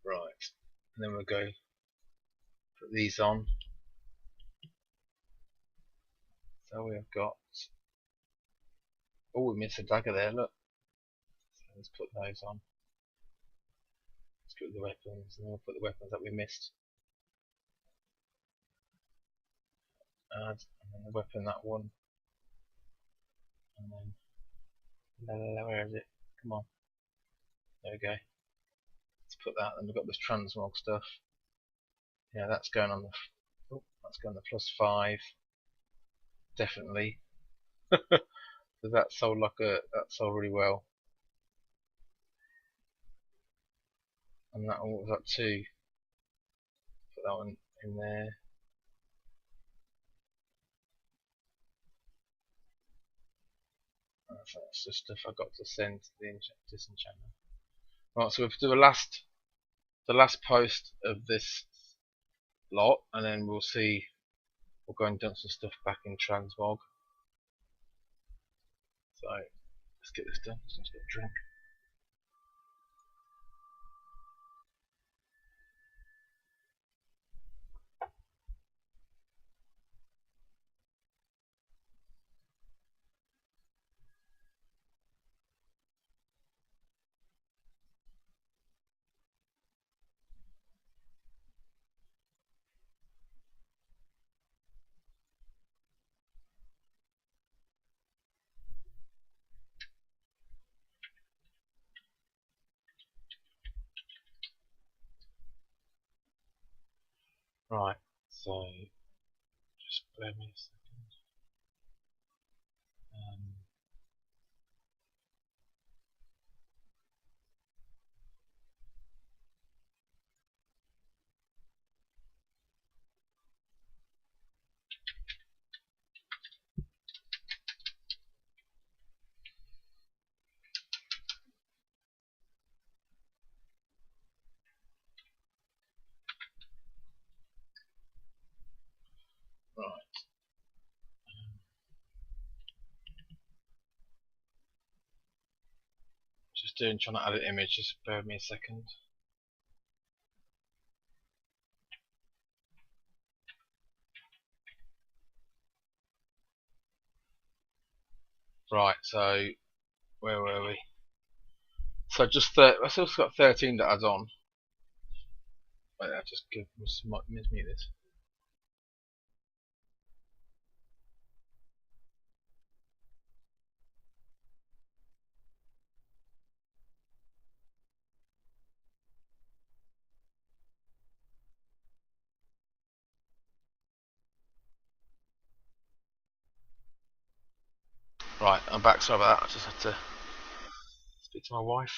Right, and then we'll go put these on. So we have got. Oh, we missed a dagger there. Look. So let's put those on. Let's go with the weapons, and then we'll put the weapons that we missed. Add, and then the weapon, that one, and then where is it? Come on. There we go. Let's put that. And we've got this transmog stuff. Yeah, that's going on the. Oh, that's going to +5. Definitely. So that sold that sold really well. And that one was that 2. Put that one in there. That's the stuff I got to send to the disenchanter. Right, so we'll do the last post of this lot, and then we'll see. We'll go and dump some stuff back in transmog. So let's get this done. Let's get a drink. Right, so just bear me a second. Right. Just trying to add an image, just bear with me a second. Right, so where were we? So just I've also got 13 to add on. Wait, I just mute this. Right, I'm back. Sorry about that. I just had to speak to my wife.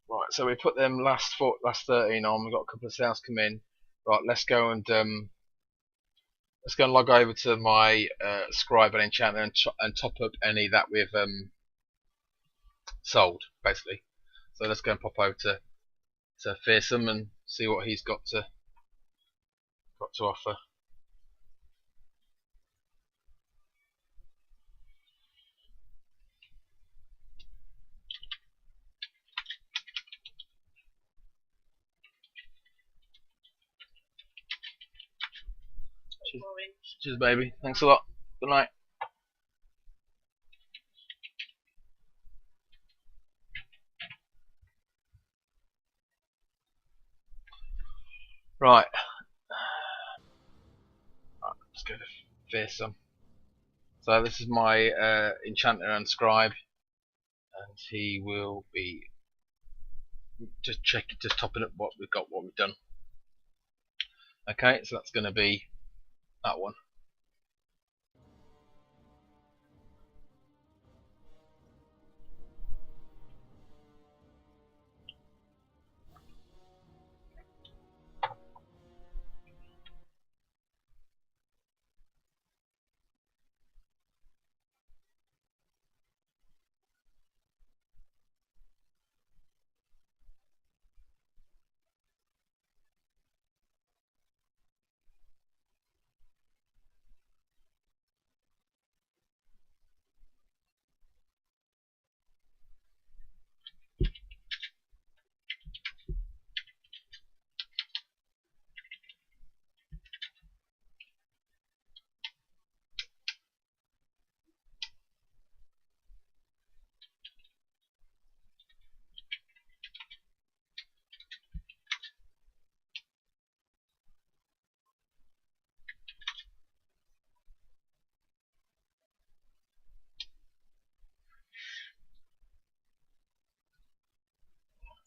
Right. Right, so we put them last 13 on. We've got a couple of sales come in. Right, let's go and log over to my scribe and enchanter and top up any that we've sold, basically. So let's go and pop over to Fearsome and see what he's got to offer. Cheers, baby. Thanks a lot. Good night. Right. Let's go to Fearsome. So this is my enchanter and scribe, and he will be just topping up what we've done. Okay, so that's going to be that one.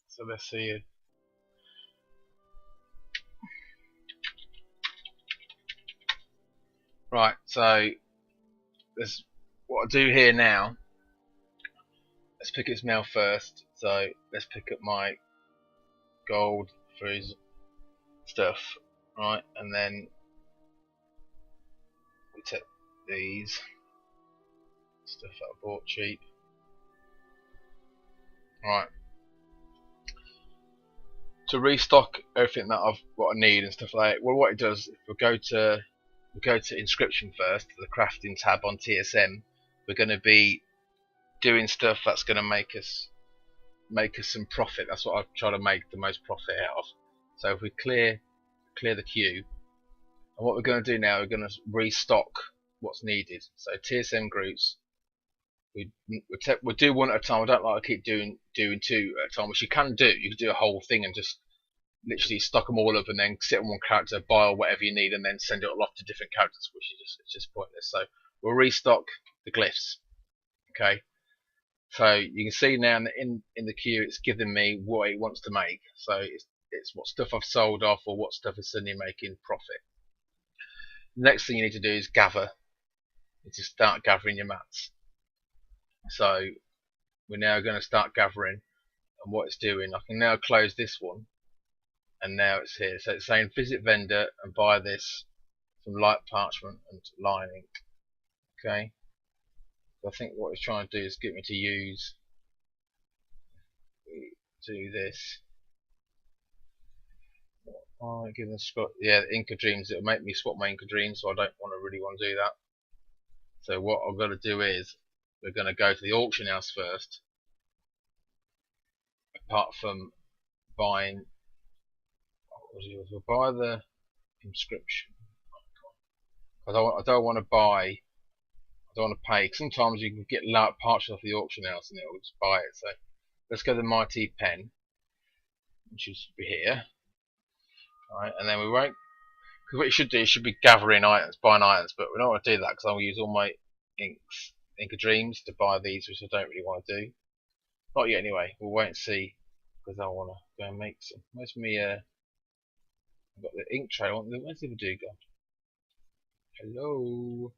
So let's see. Right, so this what I do here now. Let's pick its mail first. So let's pick up my gold for his stuff, right? And then we take these stuff that I bought cheap. Right. To restock everything that what I need and stuff like that. Well, what it does, if we go to inscription first, the crafting tab on TSM, we're going to be doing stuff that's going to make us some profit. That's what I try to make the most profit out of. So if we clear the queue, and what we're going to do now, we're going to restock what's needed. So TSM groups, we do one at a time. I don't like to keep doing two at a time, which you can do. You can do a whole thing and just literally stock them all up and then sit on one character, buy whatever you need, and then send it all off to different characters, which is it's just pointless. So we'll restock the glyphs. Okay. So you can see now in the queue, it's giving me what it wants to make. So it's what stuff I've sold off or what stuff is suddenly making profit. The next thing you need to do is gather. You just start gathering your mats. So we're now going to start gathering, and what it's doing, I can now close this one, and now it's here. So it's saying visit vendor and buy this, some light parchment and line ink. Okay. So I think what it's trying to do is get me to do this. Oh, give them yeah, Inca Dreams. It'll make me swap my Inca Dreams, so I don't really want to do that. So what I've got to do is we're going to go to the auction house first. Apart from buying, we'll buy the inscription. I don't want to buy. I don't want to pay. Sometimes you can get parts off the auction house and it'll just buy it. So let's go to the Mighty Pen, which should be here. Alright, and then we won't. Because what you should do, you should be gathering items, buying items, but we don't want to do that because I'll use all my Inca Dreams to buy these, which I don't really want to do. Not yet, anyway. We'll wait and see because I want to go and make some. Where's me? I've got the ink tray. Where's the other dude gone? Hello.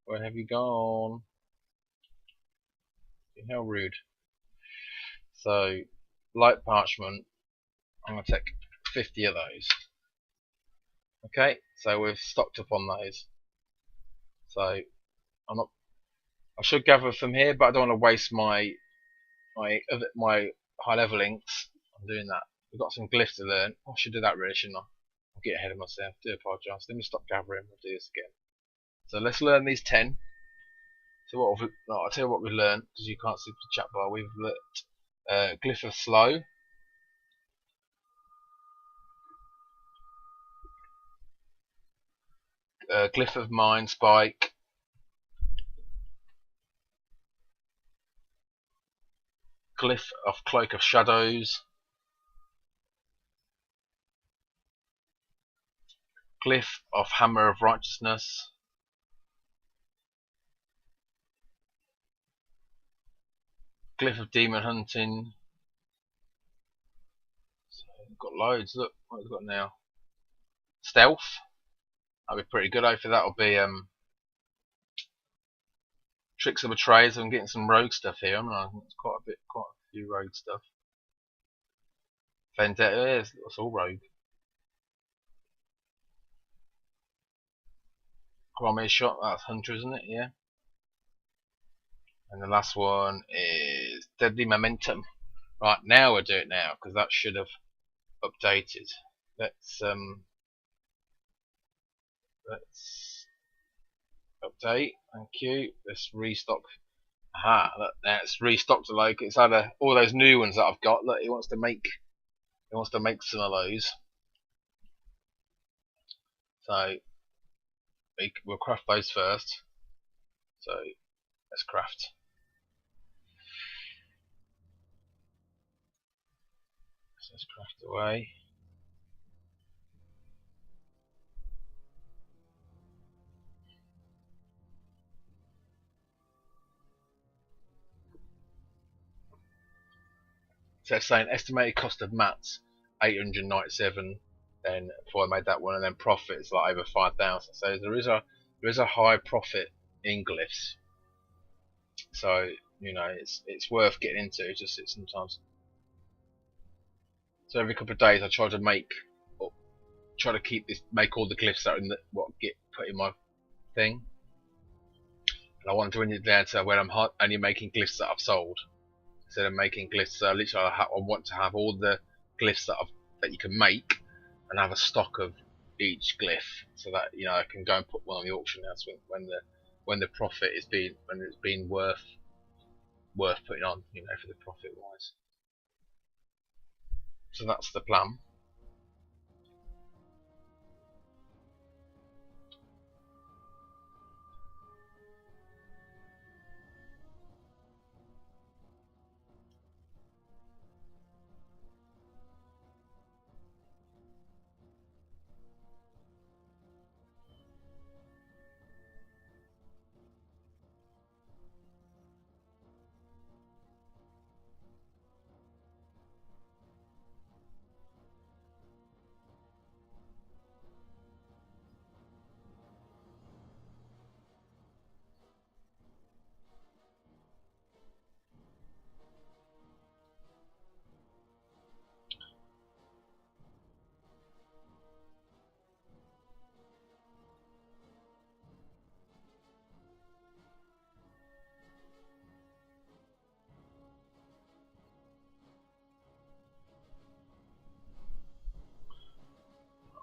Where have you gone? How rude. So light parchment. I'm going to take 50 of those. Okay, so we've stocked up on those. So I'm not. I should gather from here, but I don't want to waste my high level links. I'm doing that. We've got some glyphs to learn. I should do that really, shouldn't I? I'll get ahead of myself. Do apologise. Let me stop gathering. We'll do this again. So let's learn these 10. So what have we, no, I'll tell you what we've learned because you can't see the chat bar. We've learnt Glyph of Slow, Glyph of Mind Spike, Glyph of Cloak of Shadows, Glyph of Hammer of Righteousness, Glyph of Demon Hunting. So we've got loads. Look what we've got now. Stealth. That'll be pretty good. Hopefully that'll be Tricks of Betrayers. I'm getting some rogue stuff here. I think it's quite a few rogue stuff. Vendetta. It's all rogue. Grommet Shot. That's Hunter, isn't it? Yeah. And the last one is Deadly Momentum. Right, now we'll do it now because that should have updated. Let's update. Thank you. Let's restock. Aha, look, that's restocked. Like it's either all those new ones that I've got. Look, he wants to make some of those. So we'll craft those first. So let's craft. So let's craft away. So it's saying estimated cost of mats 897. Then before I made that one, and then profit is like over 5,000. So there is a high profit in glyphs. So you know it's worth getting into. It's just sometimes. So every couple of days I try to keep make all the glyphs that are in what get put in my thing. And I want to bring it down to where I'm only making glyphs that I've sold instead of making glyphs. Literally, I want to have all the glyphs that you can make and have a stock of each glyph, so that I can go and put one on the auction house when the profit is when it's been worth putting on, for the profit wise. So that's the plan.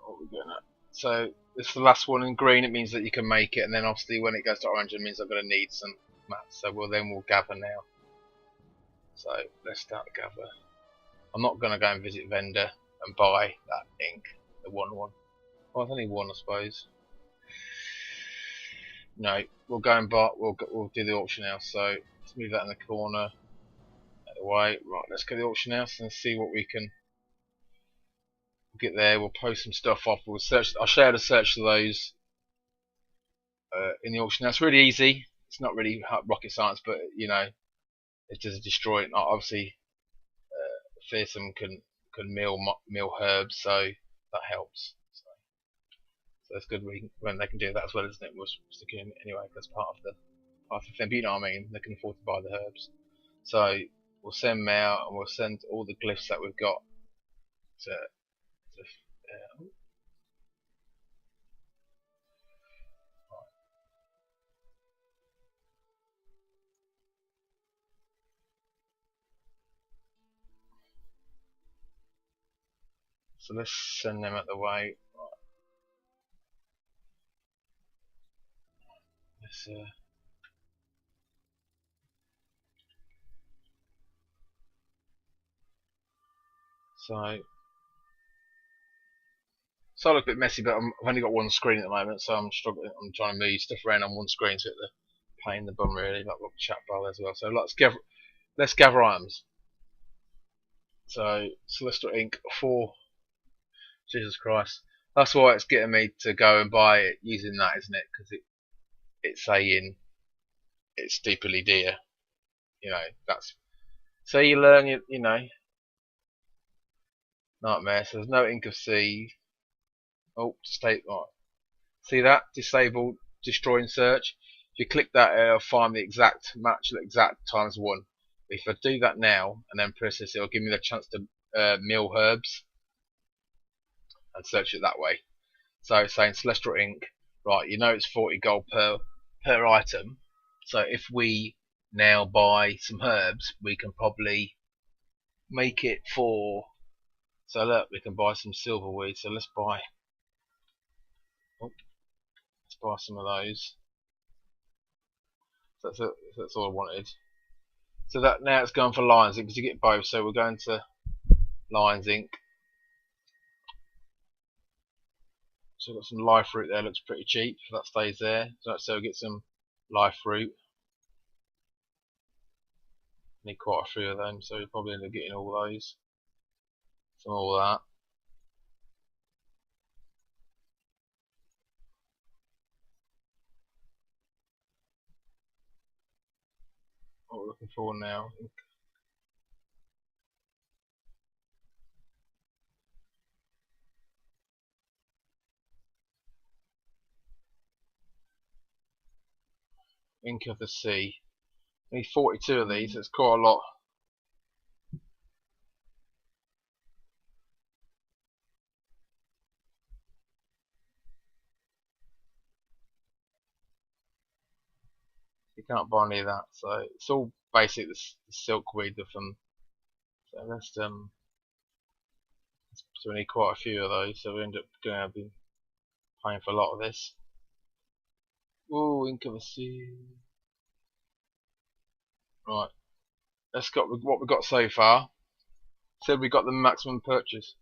What we're doing. So this is the last one in green. It means that you can make it, and then obviously when it goes to orange, it means I'm going to need some mats. So we'll gather now. So let's start the gather. I'm not going to go and visit vendor and buy that ink, the one. Well, there's only one, I suppose. No, we'll go and buy. We'll do the auction house. So let's move that in the corner. Out of the way. Right, let's go to the auction house and see what we can get there. We'll post some stuff off. We'll search. I'll share the search for those in the auction house. Really easy. It's not really rocket science, but it does destroy it. Obviously, fearsome can mill herbs, so that helps. So that's good when they can do that as well, isn't it? We'll stick in anyway. That's part of the thing. But you know what I mean? They can afford to buy the herbs. So we'll send them out, and we'll send all the glyphs that we've got to so let's send them out the way. Let's so I look a bit messy, but I've only got one screen at the moment, so I'm struggling. I'm trying to move stuff around on one screen, so it's a pain in the bum really. Like the chat bar as well. So let's gather items. So Celestial Ink 4. Jesus Christ, that's why it's getting me to go and buy it using that, isn't it? Because it's saying it's stupidly dear. You know, that's so you learn. You know, nightmare. So there's no ink of sea. Oh, state. Oh, see that? Disabled destroying search. If you click that, it'll find the exact match, the exact times 1. If I do that now and then press this, it'll give me the chance to mill herbs and search it that way. So it's saying Celestial Ink, right? You know it's 40 gold per item. So if we now buy some herbs, we can probably make it for. So look, we can buy some silverweed. So let's buy. Oh, let's buy some of those. So that's all I wanted. So that now it's going for Lions Ink because you get both. So we're going to Lions Ink. So we've got some live fruit there. Looks pretty cheap. If that stays there. So we'll get some live fruit. Need quite a few of them, so we'll probably end up getting all those. Some of all that. What we're looking for now. Ink of the Sea. I need 42 of these, it's quite a lot. You can't buy any of that, so it's all basically the silkweed from. So so we need quite a few of those, so we end up going to be paying for a lot of this. Ooh, Ink of the Sea. Right, let's got what we've got so far. So we got the maximum purchase.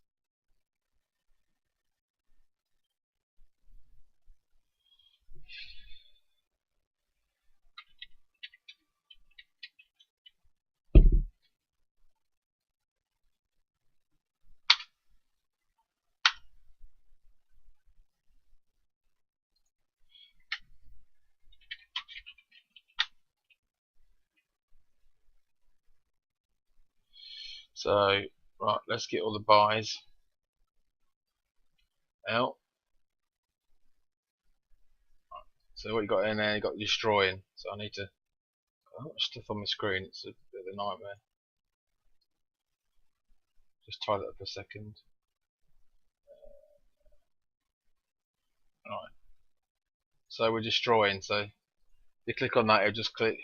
So right, let's get all the buys out. So what you got in there? You got destroying. So I need to. I've got stuff on my screen. It's a bit of a nightmare. Just tie that up a second. Right. So we're destroying. So you click on that, it'll just click.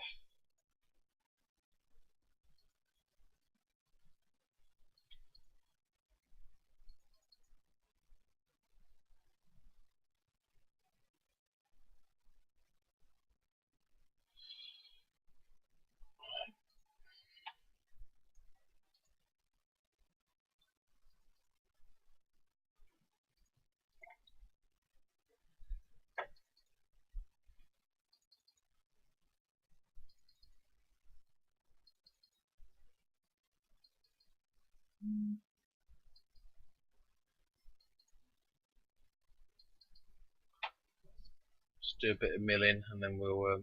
Just do a bit of milling, and then we'll.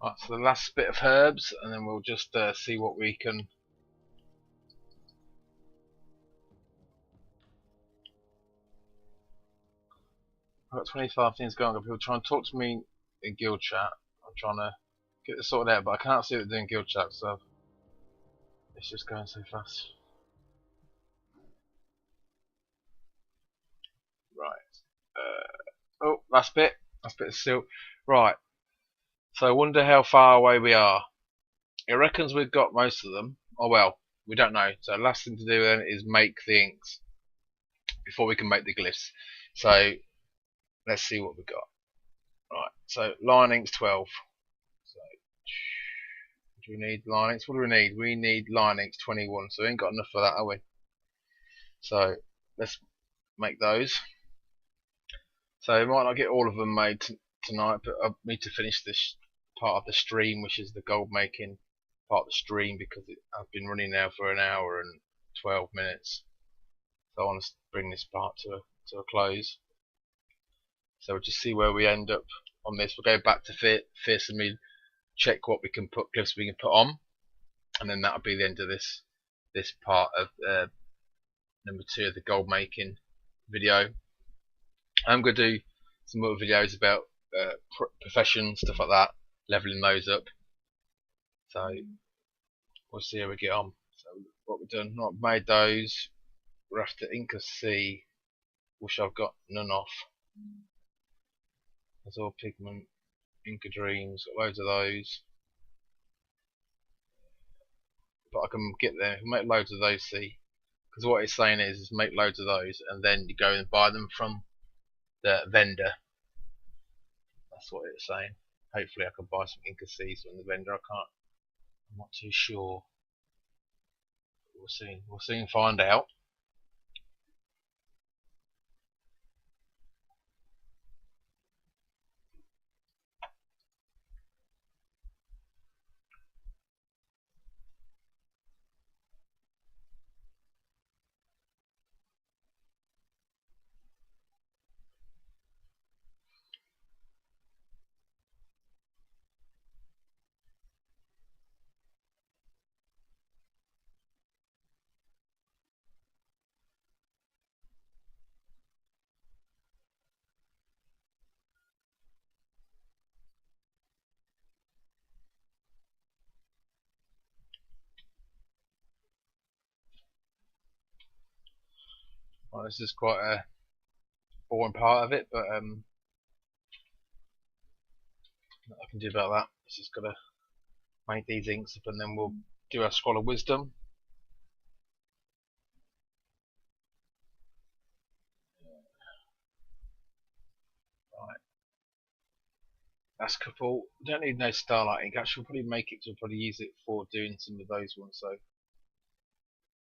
Right, so the last bit of herbs, and then we'll just see what we can. I've got 25 things going on. People trying to talk to me in guild chat. I'm trying to get this sorted out, but I can't see it doing guild chat, so it's just going so fast. Right. Oh, last bit. Last bit of silk. Right. So I wonder how far away we are. It reckons we've got most of them. Oh well, we don't know. So the last thing to do then is make the inks before we can make the glyphs. So let's see what we've got. Right. So line inks 12. So do we need line inks? What do we need? We need line inks 21. So we ain't got enough for that, are we? So let's make those. So we might not get all of them made tonight, but I need to finish this part of the stream, which is the gold making part of the stream, because I've been running now for an hour and 12 minutes. So I want to bring this part to a close. So we'll just see where we end up on this. We'll go back to Fierce and me, check what we can put, glyphs we can put on, and then that'll be the end of this part of number 2 of the gold making video. I'm going to do some other videos about professions, stuff like that, leveling those up. So we'll see how we get on. So what we've done, I've made those. We're after ink of sea, which I've got none of. There's all pigment, ink of dreams, got loads of those. But I can get there, make loads of those, see. Because what it's saying is make loads of those and then you go and buy them from the vendor. That's what it's saying. Hopefully I can buy some ink of seas from the vendor. I can't. I'm not too sure. We'll soon find out. Well, this is quite a boring part of it, but nothing I can do about that. It's just gotta make these inks up and then we'll do our scroll of wisdom. Right. Last couple. Don't need no starlight ink. Actually, we'll probably make it, so we'll probably use it for doing some of those ones. So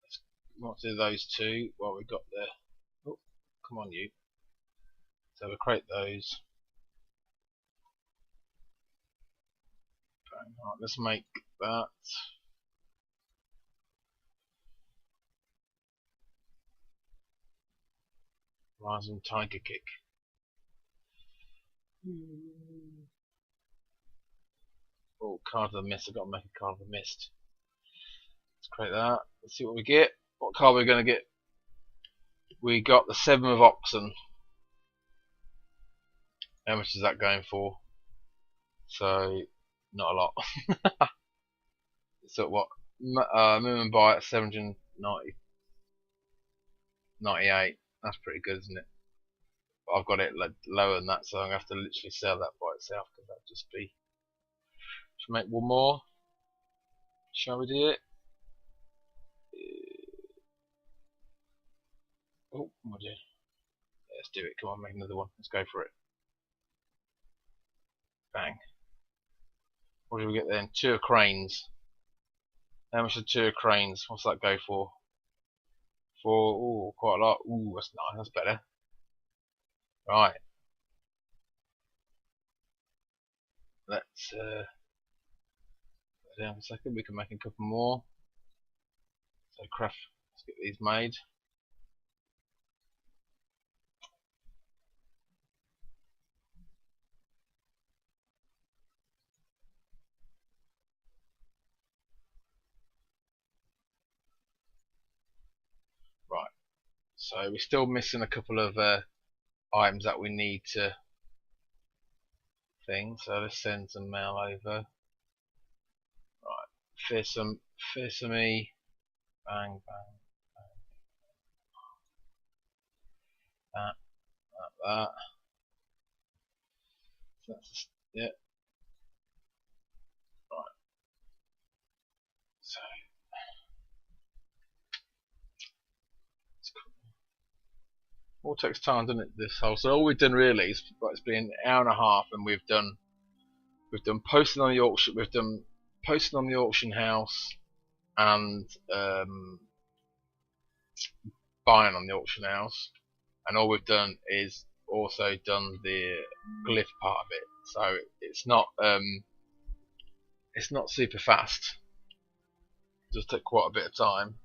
let's not do those two while we've got the. Oh, come on, you. So we'll create those. Right, let's make that. Rising Tiger Kick. Oh, Card of the Mist. I've got to make a Card of the Mist. Let's create that. Let's see what we get. What card we're going to get? We got the 7 of Oxen. How much is that going for? So, not a lot. So what? Minimum buy at 798. That's pretty good, isn't it? But I've got it like lower than that, so I'm gonna have to literally sell that by itself because that'd just be Should make one more. Shall we do it? Oh, my dear. Let's do it. Come on, make another one. Let's go for it. Bang. What do we get then? 2 cranes. How much are 2 cranes? What's that go for? For quite a lot. Ooh, that's nice. That's better. Right. Let's down a second. We can make a couple more. So craft. Let's get these made. Right. So we're still missing a couple of items that we need to thing. So let's send some mail over. Right. Fearsome me. Bang, bang, bang. That. So that's yeah. Right. So it's cool. All takes time, doesn't it? This whole. So all we've done really is it's been an hour and a half, and we've done posting on the auction. We've done posting on the auction house and buying on the auction house, and all we've done is also done the glyph part of it. So it's not super fast. It does take quite a bit of time.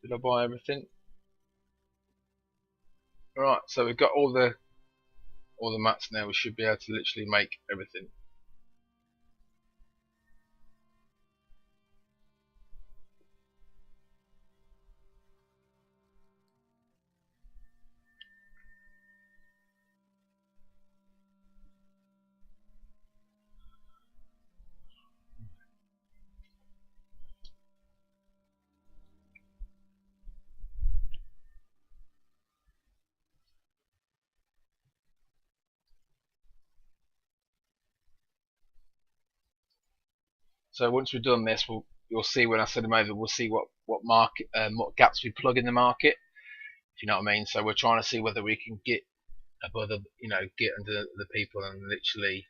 Did I buy everything? Right, so we've got all the mats now. We should be able to literally make everything. So once we've done this, you'll see when I send them over, we'll see what market what gaps we plug in the market. If you know what I mean. So we're trying to see whether we can get above the, get under the people and literally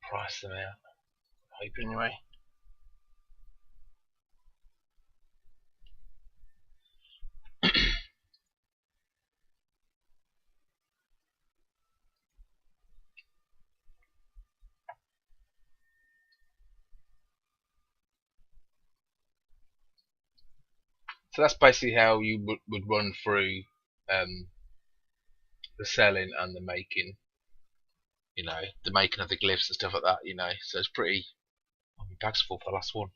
price them out. I hope anyway. So that's basically how you would run through the selling and the making, the making of the glyphs and stuff like that, So it's pretty. Oh, my bag's full for the last one.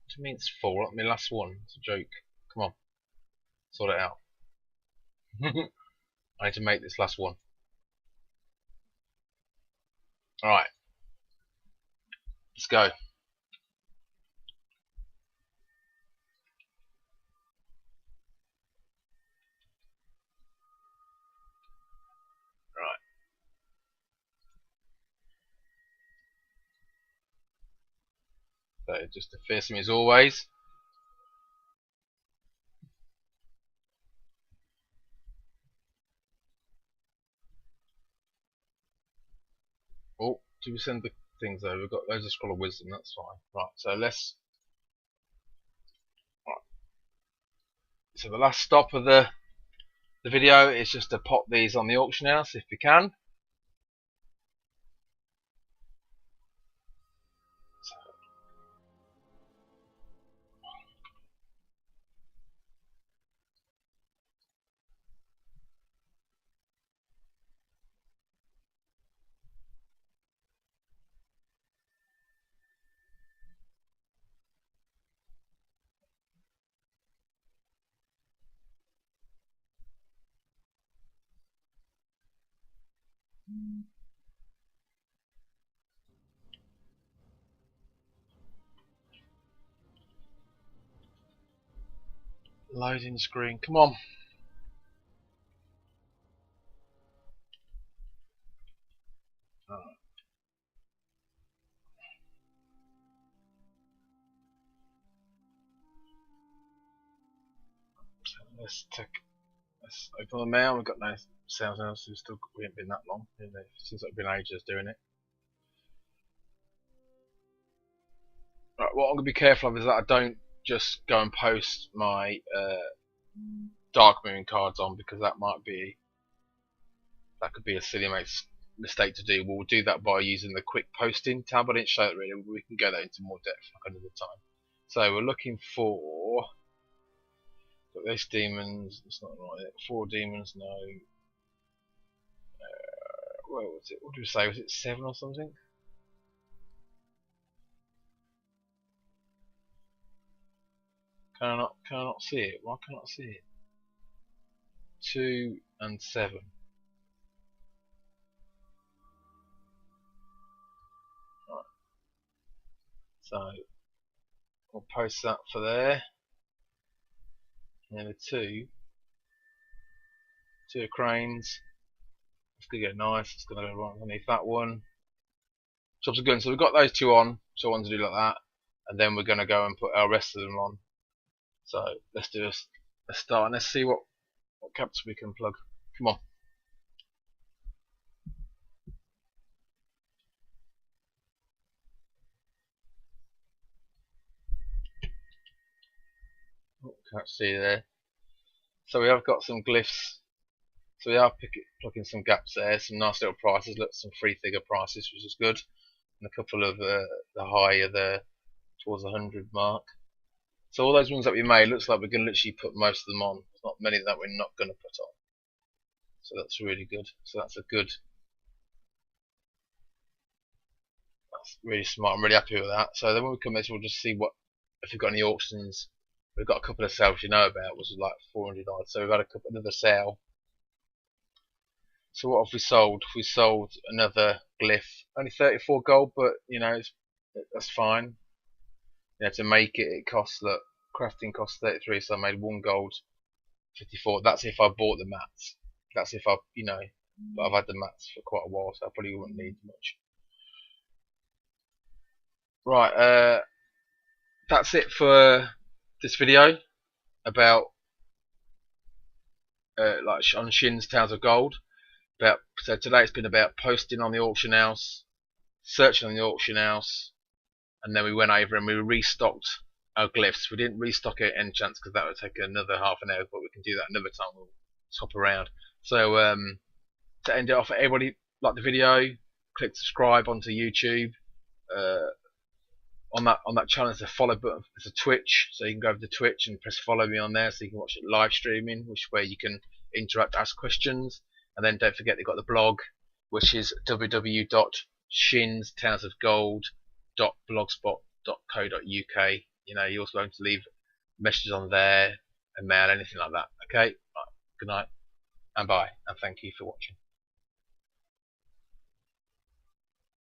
What do you mean it's full? Not my last one. It's a joke. Come on, sort it out. I need to make this last one. Alright, let's go. Right. So just to fearsome as always. Oh, do we send the things over? We've got loads of scroll of wisdom, that's fine. Right, so let's. Right. So the last stop of the video is just to pop these on the auction house if we can. Loading screen. Come on. Let's open the mail. We've got no sales now, so we haven't been that long. It seems like we've been ages doing it. Right, what I'm going to be careful of is that I don't just go and post my Dark Moon cards on, because that could be a silly mistake to do. We'll do that by using the quick posting tab. I didn't show it really. We can go that into more depth like another time. So we're looking for. Got those demons. It's not right. 4 demons. No. Where was it? What did we say? Was it 7 or something? Can I not see it? Why can't I see it? 2 and 7. Right. So we'll post that for there. And then the two cranes. It's gonna get nice. It's gonna go right underneath that one. Jobs are good. So we've got those 2 on. So I want to do like that, and then we're gonna go and put our rest of them on. So let's start and let's see what caps we can plug. Come on. Oh, can't see there. So we have got some glyphs. So we are plugging some gaps there. Some nice little prices. Look, some 3-figure prices, which is good. And a couple of the higher there towards the 100 mark. So all those ones that we made, looks like we're going to literally put most of them on. There's not many that we're not going to put on. So that's really good. So that's really smart. I'm really happy with that. So then when we come in, we'll just see if we've got any auctions. We've got a couple of sales you know about, which is like 400 odd. So we've had another sale. So what have we sold? We sold another glyph. Only 34 gold, but you know that's fine. You know, to make it costs, look, crafting costs 33, so I made 1 gold, 54. That's if I bought the mats. That's if but I've had the mats for quite a while, so I probably wouldn't need much. Right, that's it for this video about like on Shinn's Towers of Gold. So today it's been about posting on the auction house, searching on the auction house, and then we went over and we restocked our glyphs. We didn't restock our enchants because that would take another half an hour, but we can do that another time. We'll hop around. So to end it off, everybody like the video, click subscribe onto YouTube. On that channel there's a follow button. It's a Twitch, so you can go over to Twitch and press follow me on there, so you can watch it live streaming, where you can interact, ask questions. And then don't forget they've got the blog, which is www.shinnstownsofgold.blogspot.co.uk. You know, you're also going to leave messages on there, a mail, anything like that. Okay, right. Good night and bye, and thank you for watching.